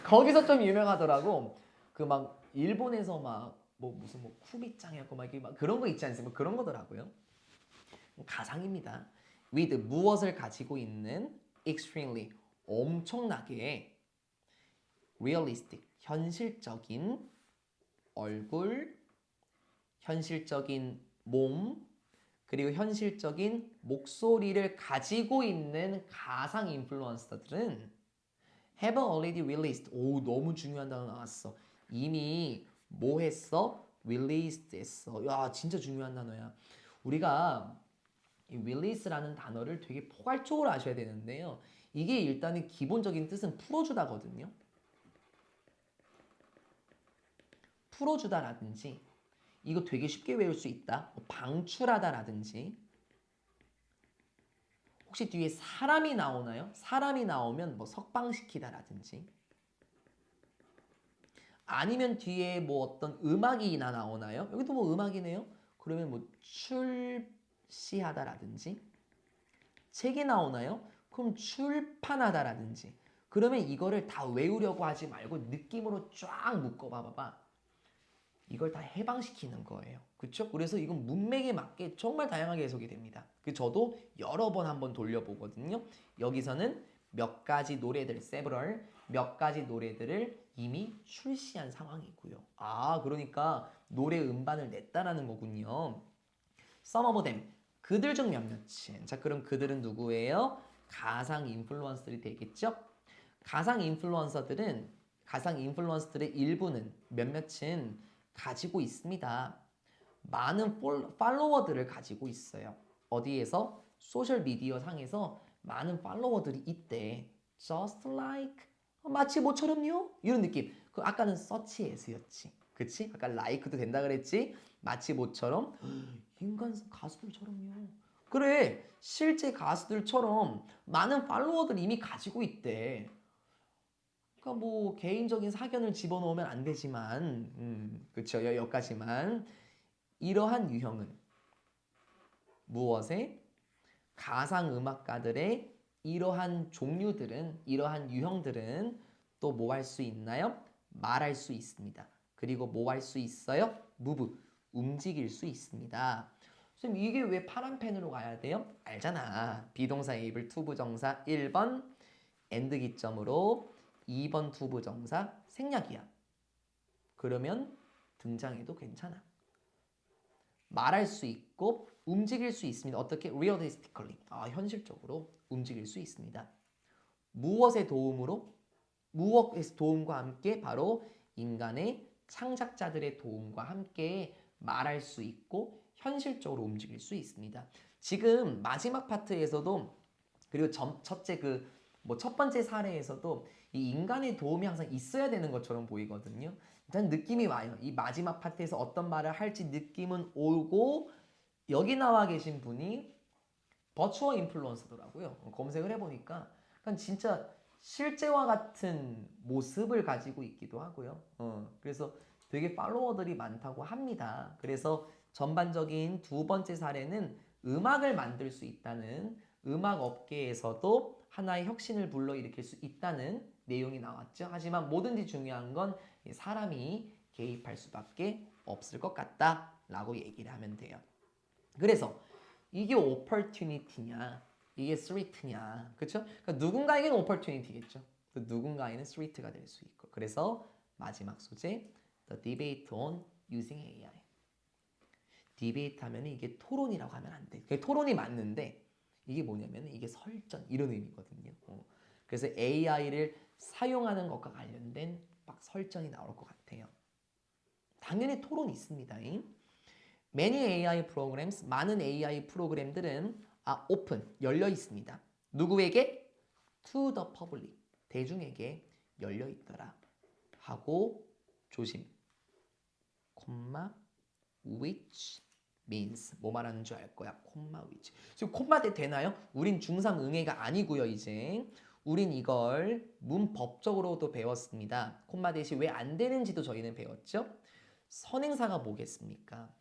거기서 좀 유명하더라고. 그 막 일본에서 막 뭐 무슨 뭐 쿠비짱이었고 막 이게 막 그런 거 있지 않습니까? 그런 거더라고요. 가상입니다. with 무엇을 가지고 있는 extremely 엄청나게 realistic 현실적인 얼굴, 현실적인 몸, 그리고 현실적인 목소리를 가지고 있는 가상 인플루언서들은 have already released. 오, 너무 중요한 단어 나왔어. 이미 뭐 했어? released 했어. 야, 진짜 중요한 단어야. 우리가 이 release라는 단어를 되게 포괄적으로 아셔야 되는데요. 이게 일단은 기본적인 뜻은 풀어주다거든요. 풀어주다라든지 이거 되게 쉽게 외울 수 있다. 방출하다라든지 혹시 뒤에 사람이 나오나요? 사람이 나오면 뭐 석방시키다라든지 아니면 뒤에 뭐 어떤 음악이나 나오나요? 여기도 뭐 음악이네요. 그러면 뭐 출시하다라든지 책이 나오나요? 그럼 출판하다라든지 그러면 이거를 다 외우려고 하지 말고 느낌으로 쫙 묶어봐봐. 이걸 다 해방시키는 거예요. 그렇죠? 그래서 이건 문맥에 맞게 정말 다양하게 해석이 됩니다. 저도 여러 번 한번 돌려보거든요. 여기서는 몇 가지 노래들, several, 몇 가지 노래들을 이미 출시한 상황이고요. 그러니까 노래 음반을 냈다라는 거군요. some of them. 그들 중 몇몇은. 자, 그럼 그들은 누구예요? 가상 인플루언서들이 되겠죠? 가상 인플루언서들의 일부는 몇몇은 가지고 있습니다. 많은 팔로워들을 가지고 있어요. 어디에서? 소셜 미디어 상에서 많은 팔로워들이 있대. Just like 마치 뭐처럼요? 이런 느낌. 그 아까는 서치 에스였지. 그치? 아까 like도 된다 그랬지? 마치 뭐처럼? 인간 가수들처럼요. 그래. 실제 가수들처럼 많은 팔로워들 이미 가지고 있대. 그러니까 뭐 개인적인 사견을 집어넣으면 안 되지만, 그쵸? 여기까지만. 이러한 유형은 무엇에? 가상 음악가들의 이러한 종류들은, 이러한 유형들은 또 뭐 할 수 있나요? 말할 수 있습니다. 그리고 뭐 할 수 있어요? move, 움직일 수 있습니다. 선생님 이게 왜 파란 펜으로 가야 돼요? 알잖아. 비동사 able to 부정사 1번 and 기점으로 2번 to 부정사 생략이야. 그러면 등장해도 괜찮아. 말할 수 있고 움직일 수 있습니다. 어떻게? realistically. 현실적으로 움직일 수 있습니다. 무엇의 도움으로? 무엇의 도움과 함께? 바로 인간의 창작자들의 도움과 함께 말할 수 있고 현실적으로 움직일 수 있습니다. 지금 마지막 파트에서도 그리고 첫째 첫 번째 사례에서도 이 인간의 도움이 항상 있어야 되는 것처럼 보이거든요. 일단 느낌이 와요. 이 마지막 파트에서 어떤 말을 할지 느낌은 오고 여기 나와 계신 분이 버추어 인플루언서더라고요. 검색을 해보니까 그러니까 진짜 실제와 같은 모습을 가지고 있기도 하고요. 그래서 되게 팔로워들이 많다고 합니다. 그래서 전반적인 두 번째 사례는 음악을 만들 수 있다는 음악 업계에서도 하나의 혁신을 불러일으킬 수 있다는 내용이 나왔죠. 하지만 뭐든지 중요한 건 사람이 개입할 수밖에 없을 것 같다라고 얘기를 하면 돼요. 그래서 이게 opportunity냐, 이게 threat냐, 그렇죠? 그러니까 누군가에게는 opportunity겠죠. 또 누군가에는 threat가 될 수 있고. 그래서 마지막 소재, the debate on using AI. 디베이트 하면 이게 토론이라고 하면 안 돼. 토론이 맞는데 이게 뭐냐면 이게 설전 이런 의미거든요. 그래서 AI를 사용하는 것과 관련된 막 설전이 나올 것 같아요. 당연히 토론이 있습니다. Many AI programs, 많은 AI 프로그램들은 open, 열려 있습니다. 누구에게? To the public, 대중에게 열려 있더라. 하고 조심. 콤마 which means 뭐 말하는 줄 알 거야. 콤마 which. 지금 콤마 대 되나요? 우린 중3 응애가 아니고요, 이제. 우린 이걸 문법적으로도 배웠습니다. 콤마 대시 왜 안 되는지도 저희는 배웠죠? 선행사가 뭐겠습니까?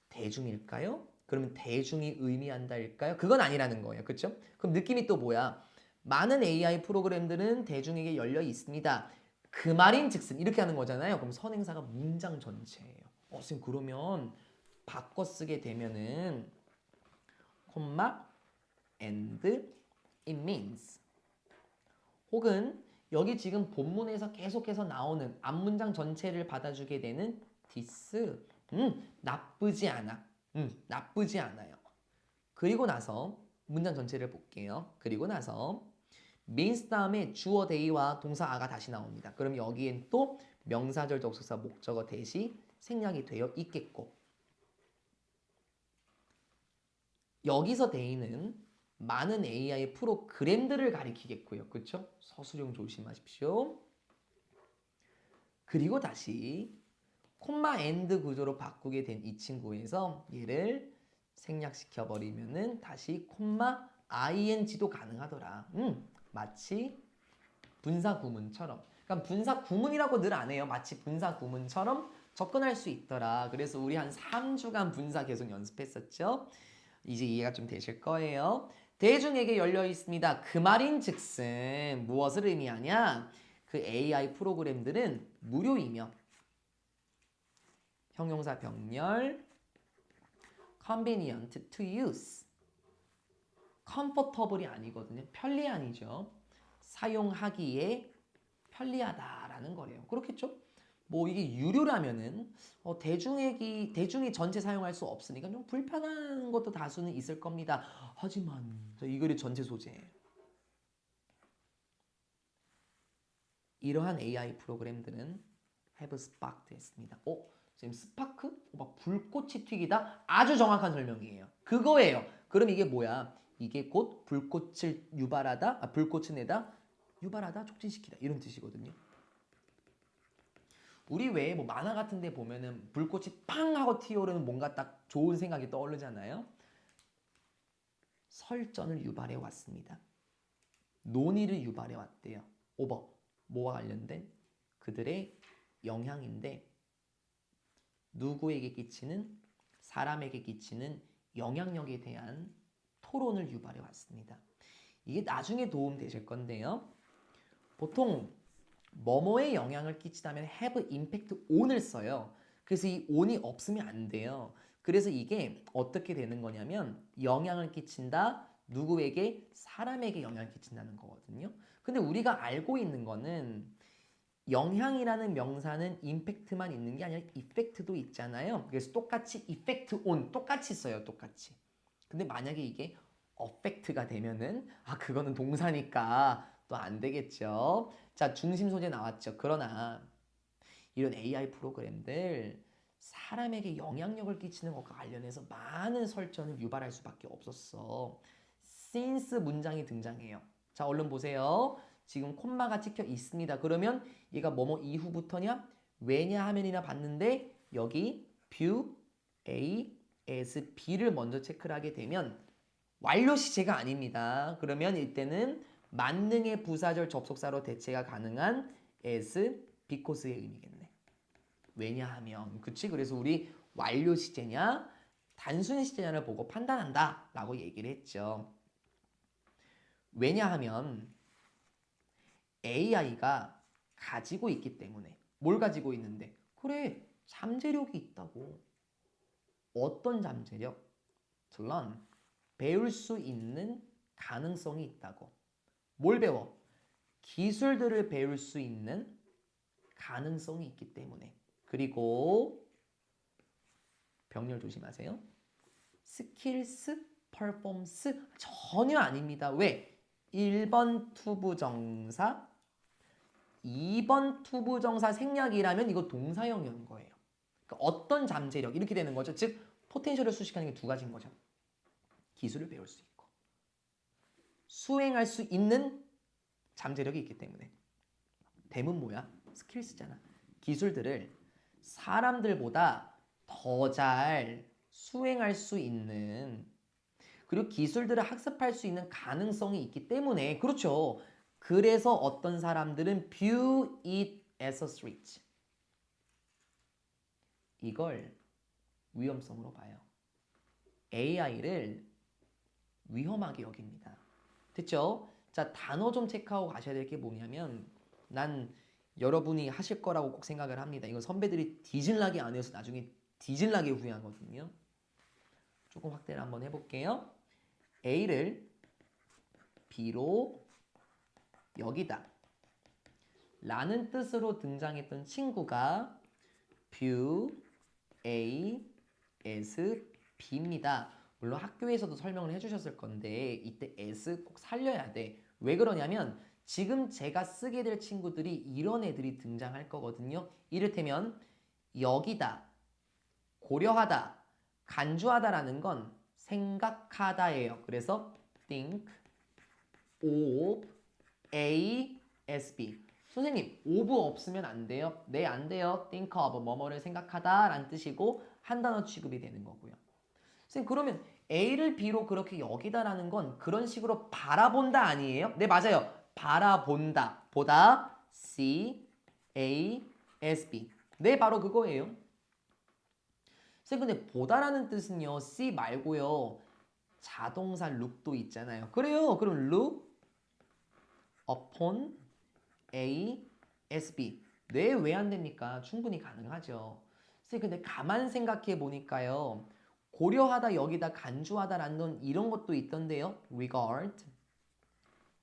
대중일까요? 그러면 대중이 의미한다일까요? 그건 아니라는 거예요. 그렇죠? 그럼 느낌이 또 뭐야? 많은 AI 프로그램들은 대중에게 열려 있습니다. 그 말인 즉슨 이렇게 하는 거잖아요. 그럼 선행사가 문장 전체예요. 선생님 그러면 바꿔 쓰게 되면은 콤마 and it means 혹은 여기 지금 본문에서 계속해서 나오는 앞문장 전체를 받아주게 되는 this 나쁘지 않아. 나쁘지 않아요. 그리고 나서 문장 전체를 볼게요. 그리고 나서 means 다음에 주어 대의와 동사 아가 다시 나옵니다. 그럼 여기엔 또 명사절 접속사 목적어 대시 생략이 되어 있겠고 여기서 대의는 많은 AI 프로그램들을 가리키겠고요. 그렇죠? 서술형 조심하십시오. 그리고 다시 콤마 앤드 구조로 바꾸게 된 이 친구에서 얘를 생략시켜 버리면은 다시 콤마 ing도 가능하더라. 마치 분사 구문처럼. 그러니까 분사 구문이라고 늘 안 해요. 마치 분사 구문처럼 접근할 수 있더라. 그래서 우리 한 3주간 분사 계속 연습했었죠. 이제 이해가 좀 되실 거예요. 대중에게 열려 있습니다. 그 말인 즉슨 무엇을 의미하냐? 그 AI 프로그램들은 무료이며 형용사 병렬 convenient to use comfortable이 아니거든요. 편리한이죠. 사용하기에 편리하다라는 거예요. 그렇겠죠? 뭐 이게 유료라면은 대중이 전체 사용할 수 없으니까 좀 불편한 것도 다수는 있을 겁니다. 하지만 이 글이 전체 소재. 이러한 AI 프로그램들은 have sparked 했습니다. 지금 스파크? 막 불꽃이 튀기다? 아주 정확한 설명이에요. 그거예요. 그럼 이게 뭐야? 이게 곧 불꽃을 유발하다, 불꽃을 내다, 유발하다, 촉진시키다 이런 뜻이거든요. 우리 외에 뭐 만화 같은 데 보면은 불꽃이 팡 하고 튀어오르는 뭔가 딱 좋은 생각이 떠오르잖아요. 설전을 유발해 왔습니다. 논의를 유발해 왔대요. 뭐와 관련된? 그들의 영향인데 누구에게 끼치는? 사람에게 끼치는 영향력에 대한 토론을 유발해 왔습니다. 이게 나중에 도움 되실 건데요. 보통 뭐뭐에 영향을 끼치다면 have impact on을 써요. 그래서 이 on이 없으면 안 돼요. 그래서 이게 어떻게 되는 거냐면 영향을 끼친다. 누구에게? 사람에게 영향을 끼친다는 거거든요. 근데 우리가 알고 있는 거는 영향이라는 명사는 임팩트만 있는 게 아니라 이펙트도 있잖아요. 그래서 똑같이 이펙트 온 똑같이 써요. 똑같이. 근데 만약에 이게 어펙트가 되면은 그거는 동사니까 또 안 되겠죠. 자, 중심 소재 나왔죠. 그러나 이런 AI 프로그램들 사람에게 영향력을 끼치는 것과 관련해서 많은 설전을 유발할 수밖에 없었어. since 문장이 등장해요. 자, 얼른 보세요. 지금 콤마가 찍혀 있습니다. 그러면 얘가 뭐뭐 이후부터냐? 왜냐하면이나 봤는데 여기 view A as B를 먼저 체크를 하게 되면 완료 시제가 아닙니다. 그러면 이때는 만능의 부사절 접속사로 대체가 가능한 as because의 의미겠네. 왜냐하면 그치? 그래서 우리 완료 시제냐 단순 시제냐를 보고 판단한다 라고 얘기를 했죠. 왜냐하면 AI가 가지고 있기 때문에. 뭘 가지고 있는데? 그래, 잠재력이 있다고. 어떤 잠재력? learn, 배울 수 있는 가능성이 있다고. 뭘 배워? 기술들을 배울 수 있는 가능성이 있기 때문에. 그리고 병렬 조심하세요. skills, performance 전혀 아닙니다. 왜? 1번 투부정사, 2번 투부정사 생략이라면 이거 동사형인 거예요. 그러니까 어떤 잠재력 이렇게 되는 거죠. 즉 포텐셜을 수식하는 게 두 가지인 거죠. 기술을 배울 수 있고 수행할 수 있는 잠재력이 있기 때문에. 댐은 뭐야? 스킬스잖아. 기술들을 사람들보다 더 잘 수행할 수 있는 그리고 기술들을 학습할 수 있는 가능성이 있기 때문에 그렇죠. 그래서 어떤 사람들은 view it as a threat. 이걸 위험성으로 봐요. AI를 위험하게 여깁니다. 됐죠? 자, 단어 좀 체크하고 가셔야 될 게 뭐냐면 난 여러분이 하실 거라고 꼭 생각을 합니다. 이건 선배들이 뒤질나게 안 해서 나중에 뒤질나게 후회하거든요. 조금 확대를 한번 해볼게요. A를 B로 여기다 라는 뜻으로 등장했던 친구가 view A as B입니다. 물론 학교에서도 설명을 해주셨을 건데 이때 as 꼭 살려야 돼. 왜 그러냐면 지금 제가 쓰게 될 친구들이 이런 애들이 등장할 거거든요. 이를테면 여기다, 고려하다, 간주하다라는 건 생각하다예요. 그래서 think of A as B. 선생님, of 없으면 안 돼요? 네, 안 돼요. think of, 뭐뭐를 생각하다 라는 뜻이고 한 단어 취급이 되는 거고요. 선생님, 그러면 A를 B로 그렇게 여기다라는 건 그런 식으로 바라본다 아니에요? 네, 맞아요. 바라본다. 보다 C, A, S, B. 네, 바로 그거예요. 선생님, 근데 보다라는 뜻은요. C 말고요. 자동사 look도 있잖아요. 그래요. 그럼 look upon A, S, B. 네, 왜 안 됩니까? 충분히 가능하죠. 선생님, 근데 가만 생각해 보니까요. 고려하다, 여기다 간주하다라는 건 이런 것도 있던데요. regard,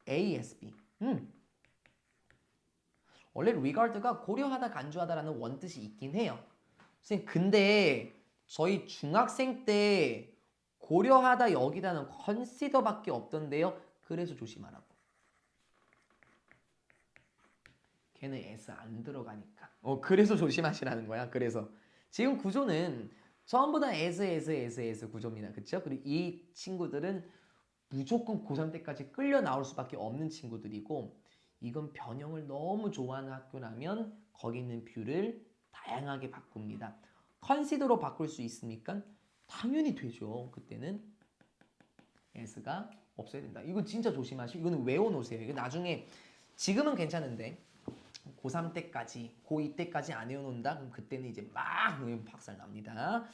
A, S, B. 원래 regard가 고려하다, 간주하다라는 원뜻이 있긴 해요. 선생님, 근데 저희 중학생 때 고려하다 여기다는 consider밖에 없던데요. 그래서 조심하라고. 걔는 S 안 들어가니까. 그래서 조심하시라는 거야. 그래서 지금 구조는 전부 다 S 구조입니다. 그쵸? 그리고 이 친구들은 무조건 고3 때까지 끌려 나올 수밖에 없는 친구들이고, 이건 변형을 너무 좋아하는 학교라면 거기 있는 뷰를 다양하게 바꿉니다. 컨시더로 바꿀 수 있습니까? 당연히 되죠. 그때는 S가 없어야 된다. 이거 진짜 조심하시고, 이거는 외워놓으세요. 이거 나중에, 지금은 괜찮은데 고3 때까지, 고2 때까지 안 외워놓는다? 그럼 그때는 이제 막 박살 납니다.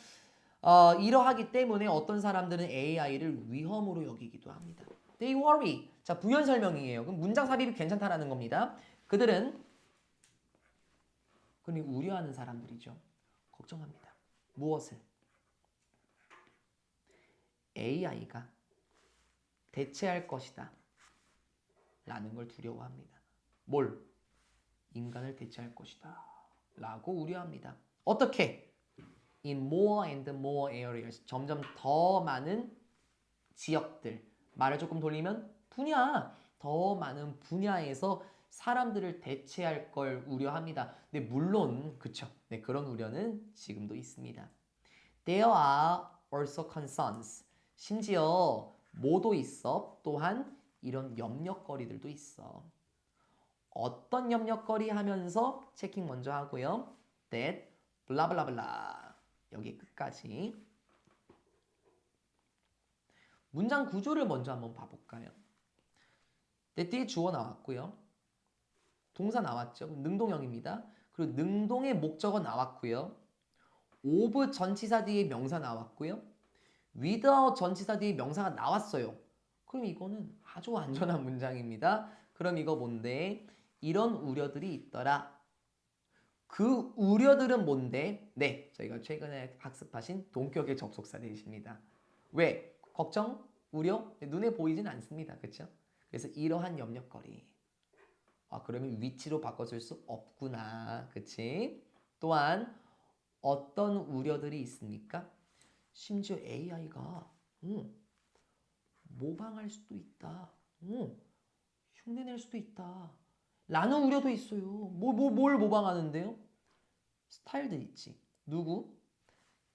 이러하기 때문에 어떤 사람들은 AI를 위험으로 여기기도 합니다. They worry. 자, 부연 설명이에요. 그럼 문장 삽입이 괜찮다라는 겁니다. 그들은 우려하는 사람들이죠. 걱정합니다. 무엇을? AI가 대체할 것이다 라는 걸 두려워합니다. 뭘? 인간을 대체할 것이다 라고 우려합니다. 어떻게? In more and more areas. 점점 더 많은 지역들. 말을 조금 돌리면 분야. 더 많은 분야에서 사람들을 대체할 걸 우려합니다. 근데 물론 그쵸. 네, 그런 우려는 지금도 있습니다. There are also concerns. 심지어 뭐도 있어. 또한 이런 염려거리들도 있어. 어떤 염려거리 하면서 체킹 먼저 하고요. That 블라블라블라. 여기 끝까지. 문장 구조를 먼저 한번 봐볼까요? that이 주어 나왔고요. 동사 나왔죠. 능동형입니다. 그리고 능동의 목적어 나왔고요. of 전치사 뒤에 명사 나왔고요. without 전치사 뒤에 명사가 나왔어요. 그럼 이거는 아주 안전한 문장입니다. 그럼 이거 뭔데? 이런 우려들이 있더라. 그 우려들은 뭔데? 네, 저희가 최근에 학습하신 동격의 접속사 되십니다. 왜? 걱정? 우려? 눈에 보이진 않습니다. 그렇죠? 그래서 이러한 염려거리. 그러면 위치로 바꿔줄 수 없구나. 그치? 또한 어떤 우려들이 있습니까? 심지어 AI가 모방할 수도 있다. 흉내낼 수도 있다. 라는 우려도 있어요. 뭘 모방하는데요? 스타일들 있지. 누구?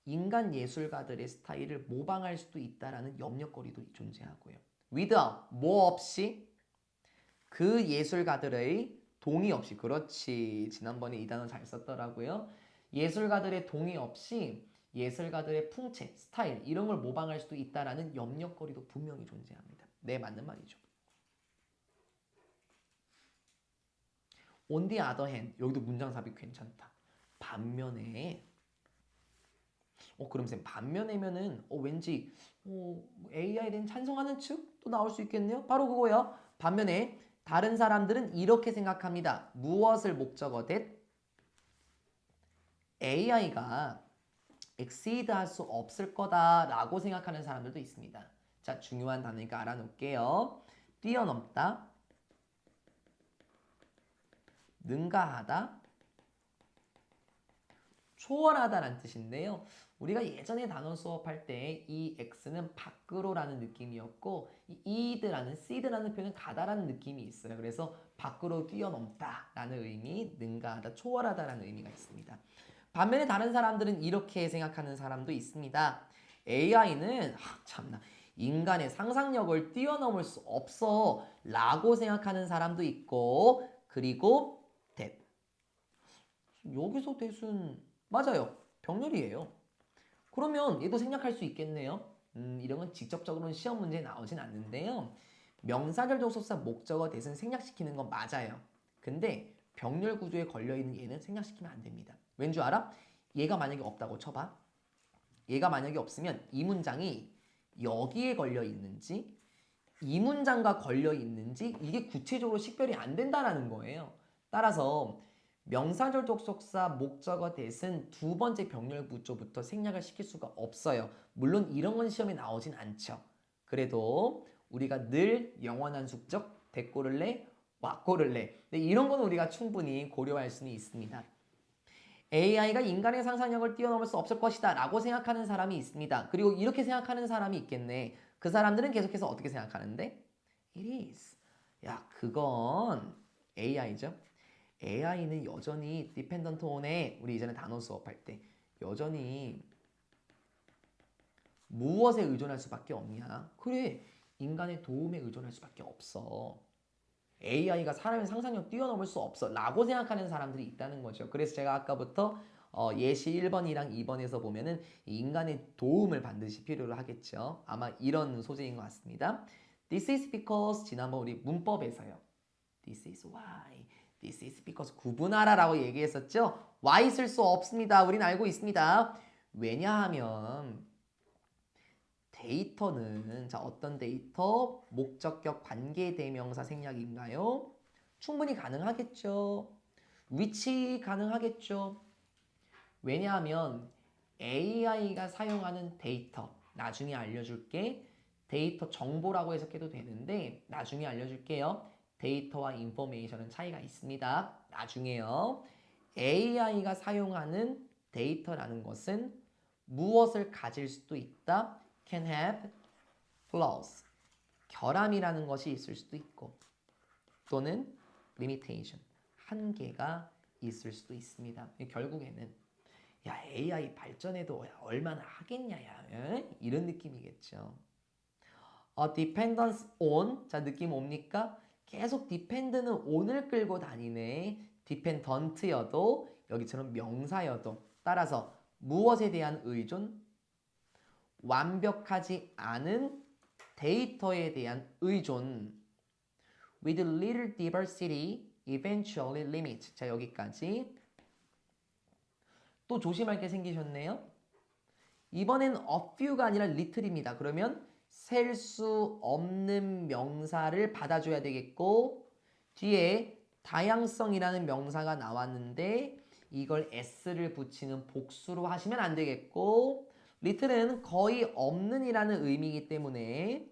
인간 예술가들의 스타일을 모방할 수도 있다라는 염려거리도 존재하고요. without, 뭐 없이? 그 예술가들의 동의 없이. 그렇지. 지난번에 이 단어 잘 썼더라고요. 예술가들의 동의 없이 예술가들의 풍채, 스타일 이런 걸 모방할 수도 있다라는 염려거리도 분명히 존재합니다. 네, 맞는 말이죠. On the other hand, 여기도 문장 삽입 괜찮다. 반면에 그럼 쌤 반면에면은 왠지 AI에 대한 찬성하는 측도 나올 수 있겠네요. 바로 그거요. 반면에 다른 사람들은 이렇게 생각합니다. 무엇을 목적어 that AI가 exceed 할 수 없을 거다라고 생각하는 사람들도 있습니다. 자, 중요한 단어니까 알아놓을게요. 뛰어넘다, 능가하다, 초월하다라는 뜻인데요. 우리가 예전에 단어 수업할 때 이 x는 밖으로라는 느낌이었고 이 id라는 seed라는 표현은 가다라는 느낌이 있어요. 그래서 밖으로 뛰어넘다라는 의미, 능가하다, 초월하다라는 의미가 있습니다. 반면에 다른 사람들은 이렇게 생각하는 사람도 있습니다. AI는 참나 인간의 상상력을 뛰어넘을 수 없어 라고 생각하는 사람도 있고 그리고 that 여기서 that은 맞아요. 병렬이에요. 그러면 얘도 생략할 수 있겠네요. 이런 건 직접적으로는 시험 문제에 나오진 않는데요. 명사절 접속사 목적어 that은 생략시키는 건 맞아요. 근데 병렬 구조에 걸려있는 얘는 생략시키면 안 됩니다. 왠 줄 알아? 얘가 만약에 없다고 쳐봐. 얘가 만약에 없으면 이 문장이 여기에 걸려 있는지 이 문장과 걸려 있는지 이게 구체적으로 식별이 안 된다는 거예요. 따라서 명사절 접속사 목적어 that은 두 번째 병렬 구조부터 생략을 시킬 수가 없어요. 물론 이런 건 시험에 나오진 않죠. 그래도 우리가 늘 영원한 숙적 대꼬를 내 왁고를 내. 근데 이런 건 우리가 충분히 고려할 수는 있습니다. AI가 인간의 상상력을 뛰어넘을 수 없을 것이다 라고 생각하는 사람이 있습니다. 그리고 이렇게 생각하는 사람이 있겠네. 그 사람들은 계속해서 어떻게 생각하는데? It is. 야, 그건 AI죠. AI는 여전히 dependent on에 우리 이전에 단어 수업할 때 여전히 무엇에 의존할 수밖에 없냐? 그래, 인간의 도움에 의존할 수밖에 없어. AI가 사람의 상상력 뛰어넘을 수 없어 라고 생각하는 사람들이 있다는 거죠. 그래서 제가 아까부터 예시 1번이랑 2번에서 보면은 인간의 도움을 반드시 필요로 하겠죠. 아마 이런 소재인 것 같습니다. This is because 지난번 우리 문법에서요. This is why. This is because 구분하라라고 얘기했었죠. Why 쓸 수 없습니다. 우린 알고 있습니다. 왜냐하면 데이터는 자 어떤 데이터? 목적격 관계대명사 생략인가요? 충분히 가능하겠죠. 위치 가능하겠죠. 왜냐하면 AI가 사용하는 데이터 나중에 알려줄게. 데이터 정보라고 해석해도 되는데 나중에 알려줄게요. 데이터와 인포메이션은 차이가 있습니다. 나중에요. AI가 사용하는 데이터라는 것은 무엇을 가질 수도 있다. can have flaws. 결함이라는 것이 있을 수도 있고 또는 limitation. 한계가 있을 수도 있습니다. 결국에는 야 AI 발전해도 얼마나 하겠냐 야 이런 느낌이겠죠. dependence on. 자 느낌 옵니까? 계속 depend는 on을 끌고 다니네. dependent여도 여기처럼 명사여도 따라서 무엇에 대한 의존? 완벽하지 않은 데이터에 대한 의존. With little diversity, eventually limit. 자 여기까지. 또 조심할 게 생기셨네요. 이번엔 a few가 아니라 little입니다. 그러면 셀 수 없는 명사를 받아줘야 되겠고 뒤에 다양성이라는 명사가 나왔는데 이걸 s를 붙이는 복수로 하시면 안 되겠고 little은 거의 없는 이라는 의미이기 때문에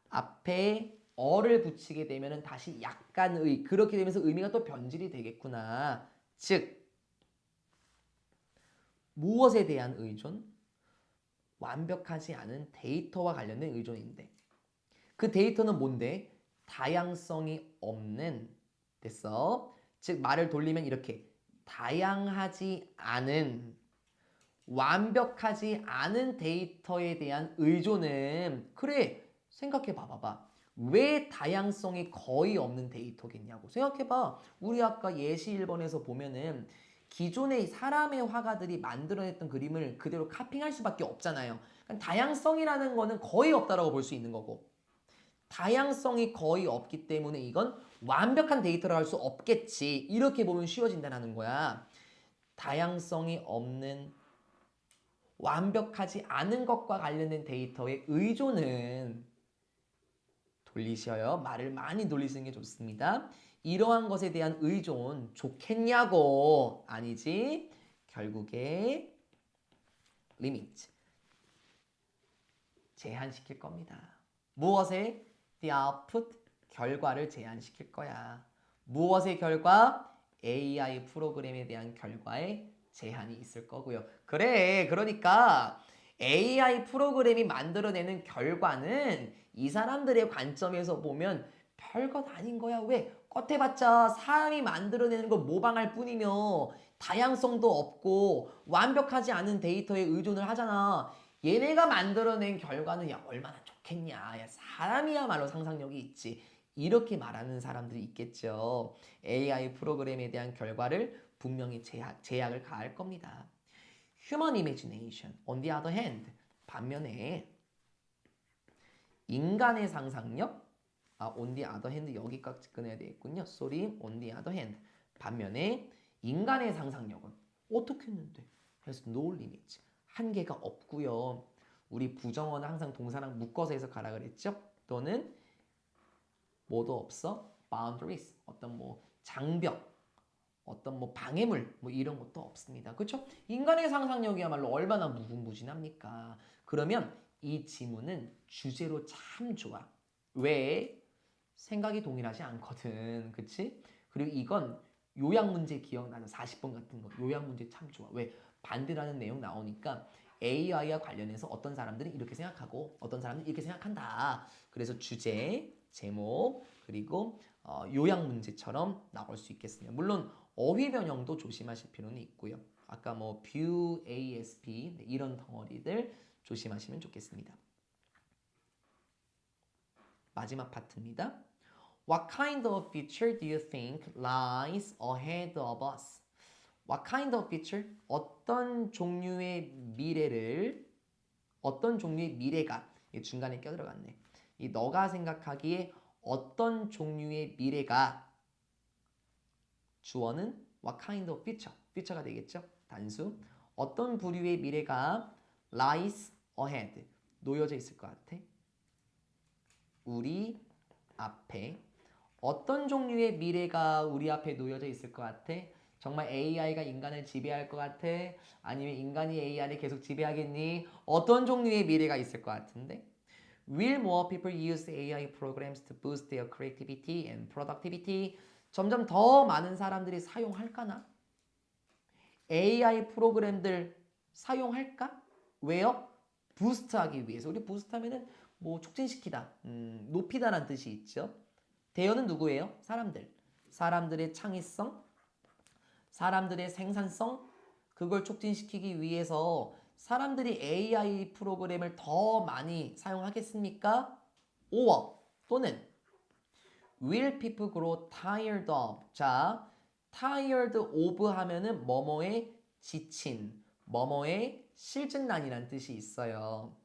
앞에 어를 붙이게 되면 다시 약간의 그렇게 되면서 의미가 또 변질이 되겠구나. 즉 무엇에 대한 의존? 완벽하지 않은 데이터와 관련된 의존인데 그 데이터는 뭔데? 다양성이 없는 됐어. 즉 말을 돌리면 이렇게 다양하지 않은 완벽하지 않은 데이터에 대한 의존은 그래 생각해 봐봐. 왜 다양성이 거의 없는 데이터겠냐고 생각해봐. 우리 아까 예시 1번에서 보면은 기존의 사람의 화가들이 만들어냈던 그림을 그대로 카핑할 수밖에 없잖아요. 그러니까 다양성이라는 거는 거의 없다라고 볼 수 있는 거고 다양성이 거의 없기 때문에 이건 완벽한 데이터를 할 수 없겠지. 이렇게 보면 쉬워진다는 거야. 다양성이 없는 완벽하지 않은 것과 관련된 데이터의 의존은 돌리셔요. 말을 많이 돌리시는 게 좋습니다. 이러한 것에 대한 의존 좋겠냐고. 아니지. 결국에 limit. 제한시킬 겁니다. 무엇에? The output. 결과를 제한시킬 거야. 무엇의 결과? AI 프로그램에 대한 결과에 제한이 있을 거고요. 그래. 그러니까 AI 프로그램이 만들어내는 결과는 이 사람들의 관점에서 보면 별것 아닌 거야. 왜? 겉해봤자 사람이 만들어내는 걸 모방할 뿐이며 다양성도 없고 완벽하지 않은 데이터에 의존을 하잖아. 얘네가 만들어낸 결과는 야 얼마나 좋겠냐. 야 사람이야말로 상상력이 있지. 이렇게 말하는 사람들이 있겠죠. AI 프로그램에 대한 결과를 분명히 제약을 가할 겁니다. Human imagination, on the other hand, 반면에 인간의 상상력, on the other hand 여기까지 끊어야 되겠군요. Sorry, on the other hand. 반면에 인간의 상상력은 어떻게 했는데? has no limit. 한계가 없고요. 우리 부정어는 항상 동사랑 묶어서 해서 가라 그랬죠? 또는 뭐도 없어? boundaries. 어떤 뭐 장벽, 어떤 뭐 방해물 뭐 이런 것도 없습니다. 그렇죠? 인간의 상상력이야말로 얼마나 무궁무진합니까? 그러면 이 지문은 주제로 참 좋아. 왜? 생각이 동일하지 않거든. 그치? 그리고 이건 요약 문제 기억나는 40번 같은 거. 요약 문제 참 좋아. 왜? 반대라는 내용 나오니까 AI와 관련해서 어떤 사람들은 이렇게 생각하고 어떤 사람들은 이렇게 생각한다. 그래서 주제, 제목, 그리고 요약 문제처럼 나올 수 있겠습니다. 물론 어휘 변형도 조심하실 필요는 있고요. 아까 뭐 view, ASP 이런 덩어리들 조심하시면 좋겠습니다. 마지막 파트입니다. What kind of future do you think lies ahead of us? What kind of future? 어떤 종류의 미래가 중간에 껴들어갔네. 이 너가 생각하기에 어떤 종류의 미래가 주어는 what kind of future? future가 되겠죠? 단수. 어떤 부류의 미래가 lies ahead 놓여져 있을 것 같아? 우리 앞에 어떤 종류의 미래가 우리 앞에 놓여져 있을 것 같아? 정말 AI가 인간을 지배할 것 같아? 아니면 인간이 AI를 계속 지배하겠니? 어떤 종류의 미래가 있을 것 같은데? Will more people use AI programs to boost their creativity and productivity? 점점 더 많은 사람들이 사용할까나? AI 프로그램들 사용할까? 왜요? 부스트하기 위해서. 우리 부스트하면은 뭐 촉진시키다, 높이다라는 뜻이 있죠. 대여는 누구예요? 사람들. 사람들의 창의성, 사람들의 생산성, 그걸 촉진시키기 위해서 사람들이 AI 프로그램을 더 많이 사용하겠습니까? or 또는 will people grow tired of? 자, tired of 하면은 뭐뭐에 지친, 뭐뭐에 실증난이라는 뜻이 있어요.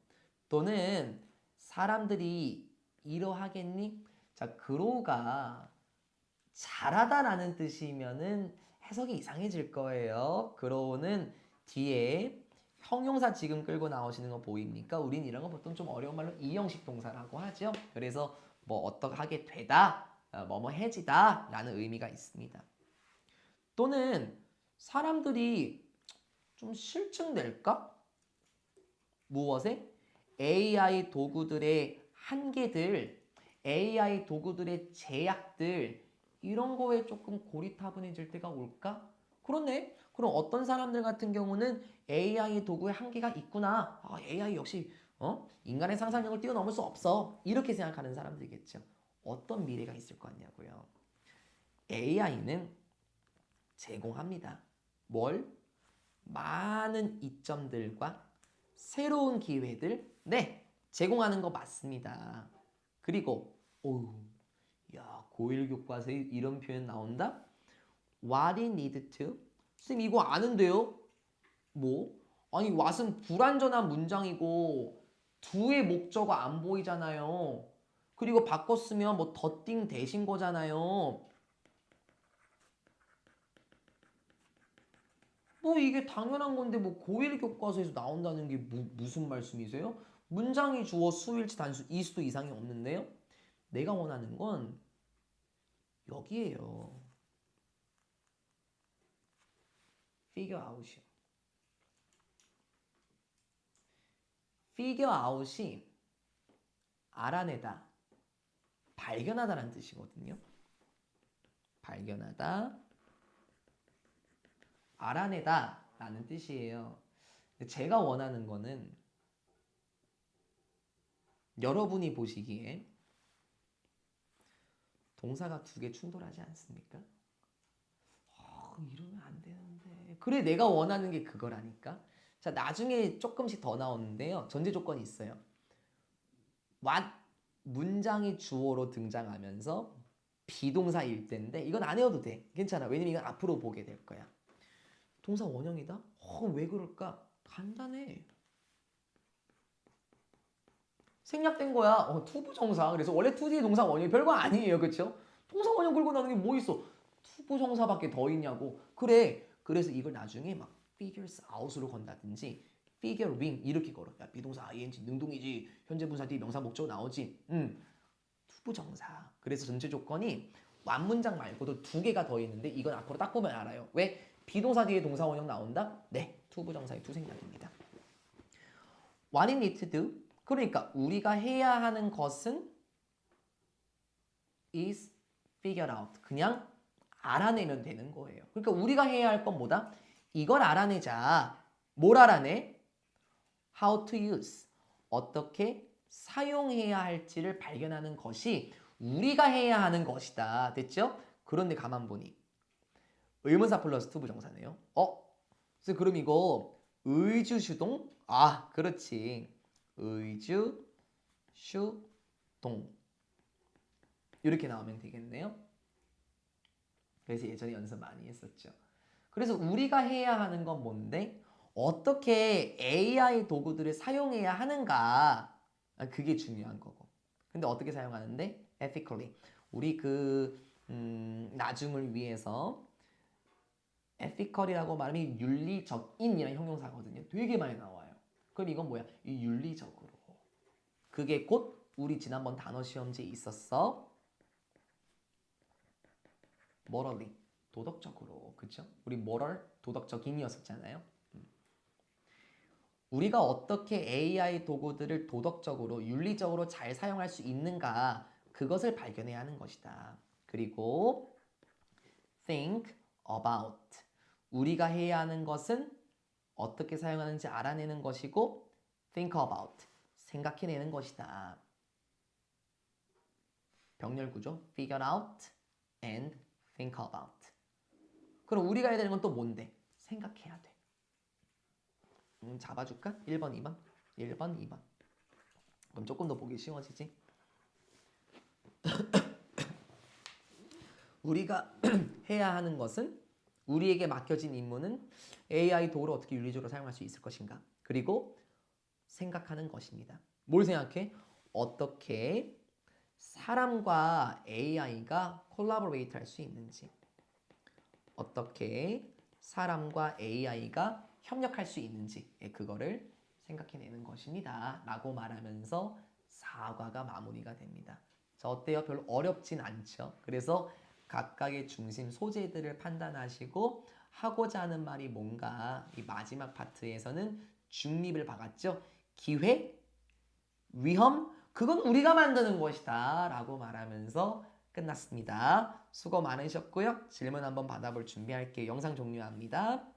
또는 사람들이 이러하겠니? 자, grow가 잘하다라는 뜻이면은 해석이 이상해질 거예요. grow는 뒤에 형용사 지금 끌고 나오시는 거 보입니까? 우린 이런 거 보통 좀 어려운 말로 이형식 동사라고 하죠. 그래서 뭐 어떡하게 되다, 뭐뭐 해지다 라는 의미가 있습니다. 또는 사람들이 좀 실증낼까? 무엇에? AI 도구들의 한계들, AI 도구들의 제약들 이런 거에 조금 고리타분해질 때가 올까? 그렇네. 그럼 어떤 사람들 같은 경우는 AI 도구의 한계가 있구나. AI 역시 인간의 상상력을 뛰어넘을 수 없어. 이렇게 생각하는 사람들이겠죠. 어떤 미래가 있을 것 같냐고요. AI는 제공합니다. 뭘? 많은 이점들과 새로운 기회들, 네, 제공하는 거 맞습니다. 그리고, 야, 고1 교과서에 이런 표현 나온다? What it need to? 선생님 이거 아는데요? 뭐? 아니 what은 불완전한 문장이고 do의 목적어 안 보이잖아요. 그리고 바꿨으면 뭐 더띵 대신 거잖아요. 뭐 이게 당연한 건데 뭐 고1 교과서에서 나온다는 게 무슨 말씀이세요? 문장이 주어 수일치 단수 이수도 이상이 없는데요? 내가 원하는 건 여기에요. figure out이요. figure out이 알아내다, 발견하다라는 뜻이거든요. 발견하다, 알아내다 라는 뜻이에요. 제가 원하는 거는 여러분이 보시기에 동사가 두 개 충돌하지 않습니까? 이러면 안 되는데. 그래, 내가 원하는 게 그거라니까. 자, 나중에 조금씩 더 나오는데요. 전제 조건이 있어요. what 문장이 주어로 등장하면서 비동사일 때인데 이건 안 외워도 돼. 괜찮아. 왜냐면 이건 앞으로 보게 될 거야. 동사 원형이다? 왜 그럴까? 간단해. 생략된 거야. 투부정사. 그래서 원래 투지의 동사 원형이 별거 아니에요. 그쵸? 동사 원형 끌고 나오는 게 뭐 있어? 투부정사밖에 더 있냐고. 그래. 그래서 이걸 나중에 막 figures out으로 건다든지 figuring 이렇게 걸어. 야, 비동사 ing 능동이지. 현재 분사 뒤 명사 목적어 나오지. 투부정사. 그래서 전체 조건이 완문장 말고도 두 개가 더 있는데 이건 앞으로 딱 보면 알아요. 왜? 비동사 뒤에 동사 원형 나온다? 네. 투부정사의 투생략입니다. What it need to do? 그러니까 우리가 해야 하는 것은 is figured out. 그냥 알아내면 되는 거예요. 그러니까 우리가 해야 할 건 뭐다? 이걸 알아내자. 뭘 알아내? How to use. 어떻게 사용해야 할지를 발견하는 것이 우리가 해야 하는 것이다. 됐죠? 그런데 가만 보니 의문사 플러스 투 부정사네요. 그래서 그럼 이거 의주슈동? 아, 그렇지. 의주슈동. 이렇게 나오면 되겠네요. 그래서 예전에 연습 많이 했었죠. 그래서 우리가 해야 하는 건 뭔데? 어떻게 AI 도구들을 사용해야 하는가? 그게 중요한 거고. 근데 어떻게 사용하는데? ethically. 우리 나중을 위해서 ethical이라고 말하면 윤리적인이라는 형용사거든요. 되게 많이 나와요. 그럼 이건 뭐야? 이 윤리적으로. 그게 곧 우리 지난번 단어 시험지에 있었어. morally. 도덕적으로. 그쵸? 우리 moral, 도덕적인이었었잖아요. 우리가 어떻게 AI 도구들을 도덕적으로, 윤리적으로 잘 사용할 수 있는가 그것을 발견해야 하는 것이다. 그리고 think about. 우리가 해야 하는 것은 어떻게 사용하는지 알아내는 것이고 think about. 생각해내는 것이다. 병렬 구조 figure out and think about. 그럼 우리가 해야 되는 건 또 뭔데? 생각해야 돼. 잡아줄까? 1번, 2번. 1번, 2번. 그럼 조금 더 보기 쉬워지지? 우리가 해야 하는 것은 우리에게 맡겨진 임무는 AI 도구를 어떻게 윤리적으로 사용할 수 있을 것인가? 그리고 생각하는 것입니다. 뭘 생각해? 어떻게 사람과 AI가 콜라보레이트 할 수 있는지. 어떻게 사람과 AI가 협력할 수 있는지 그거를 생각해내는 것입니다. 라고 말하면서 4과가 마무리가 됩니다. 자, 어때요? 별로 어렵진 않죠? 그래서 각각의 중심 소재들을 판단하시고 하고자 하는 말이 뭔가 이 마지막 파트에서는 중립을 박았죠. 기회, 위험, 그건 우리가 만드는 것이다 라고 말하면서 끝났습니다. 수고 많으셨고요. 질문 한번 받아볼 준비할게요. 영상 종료합니다.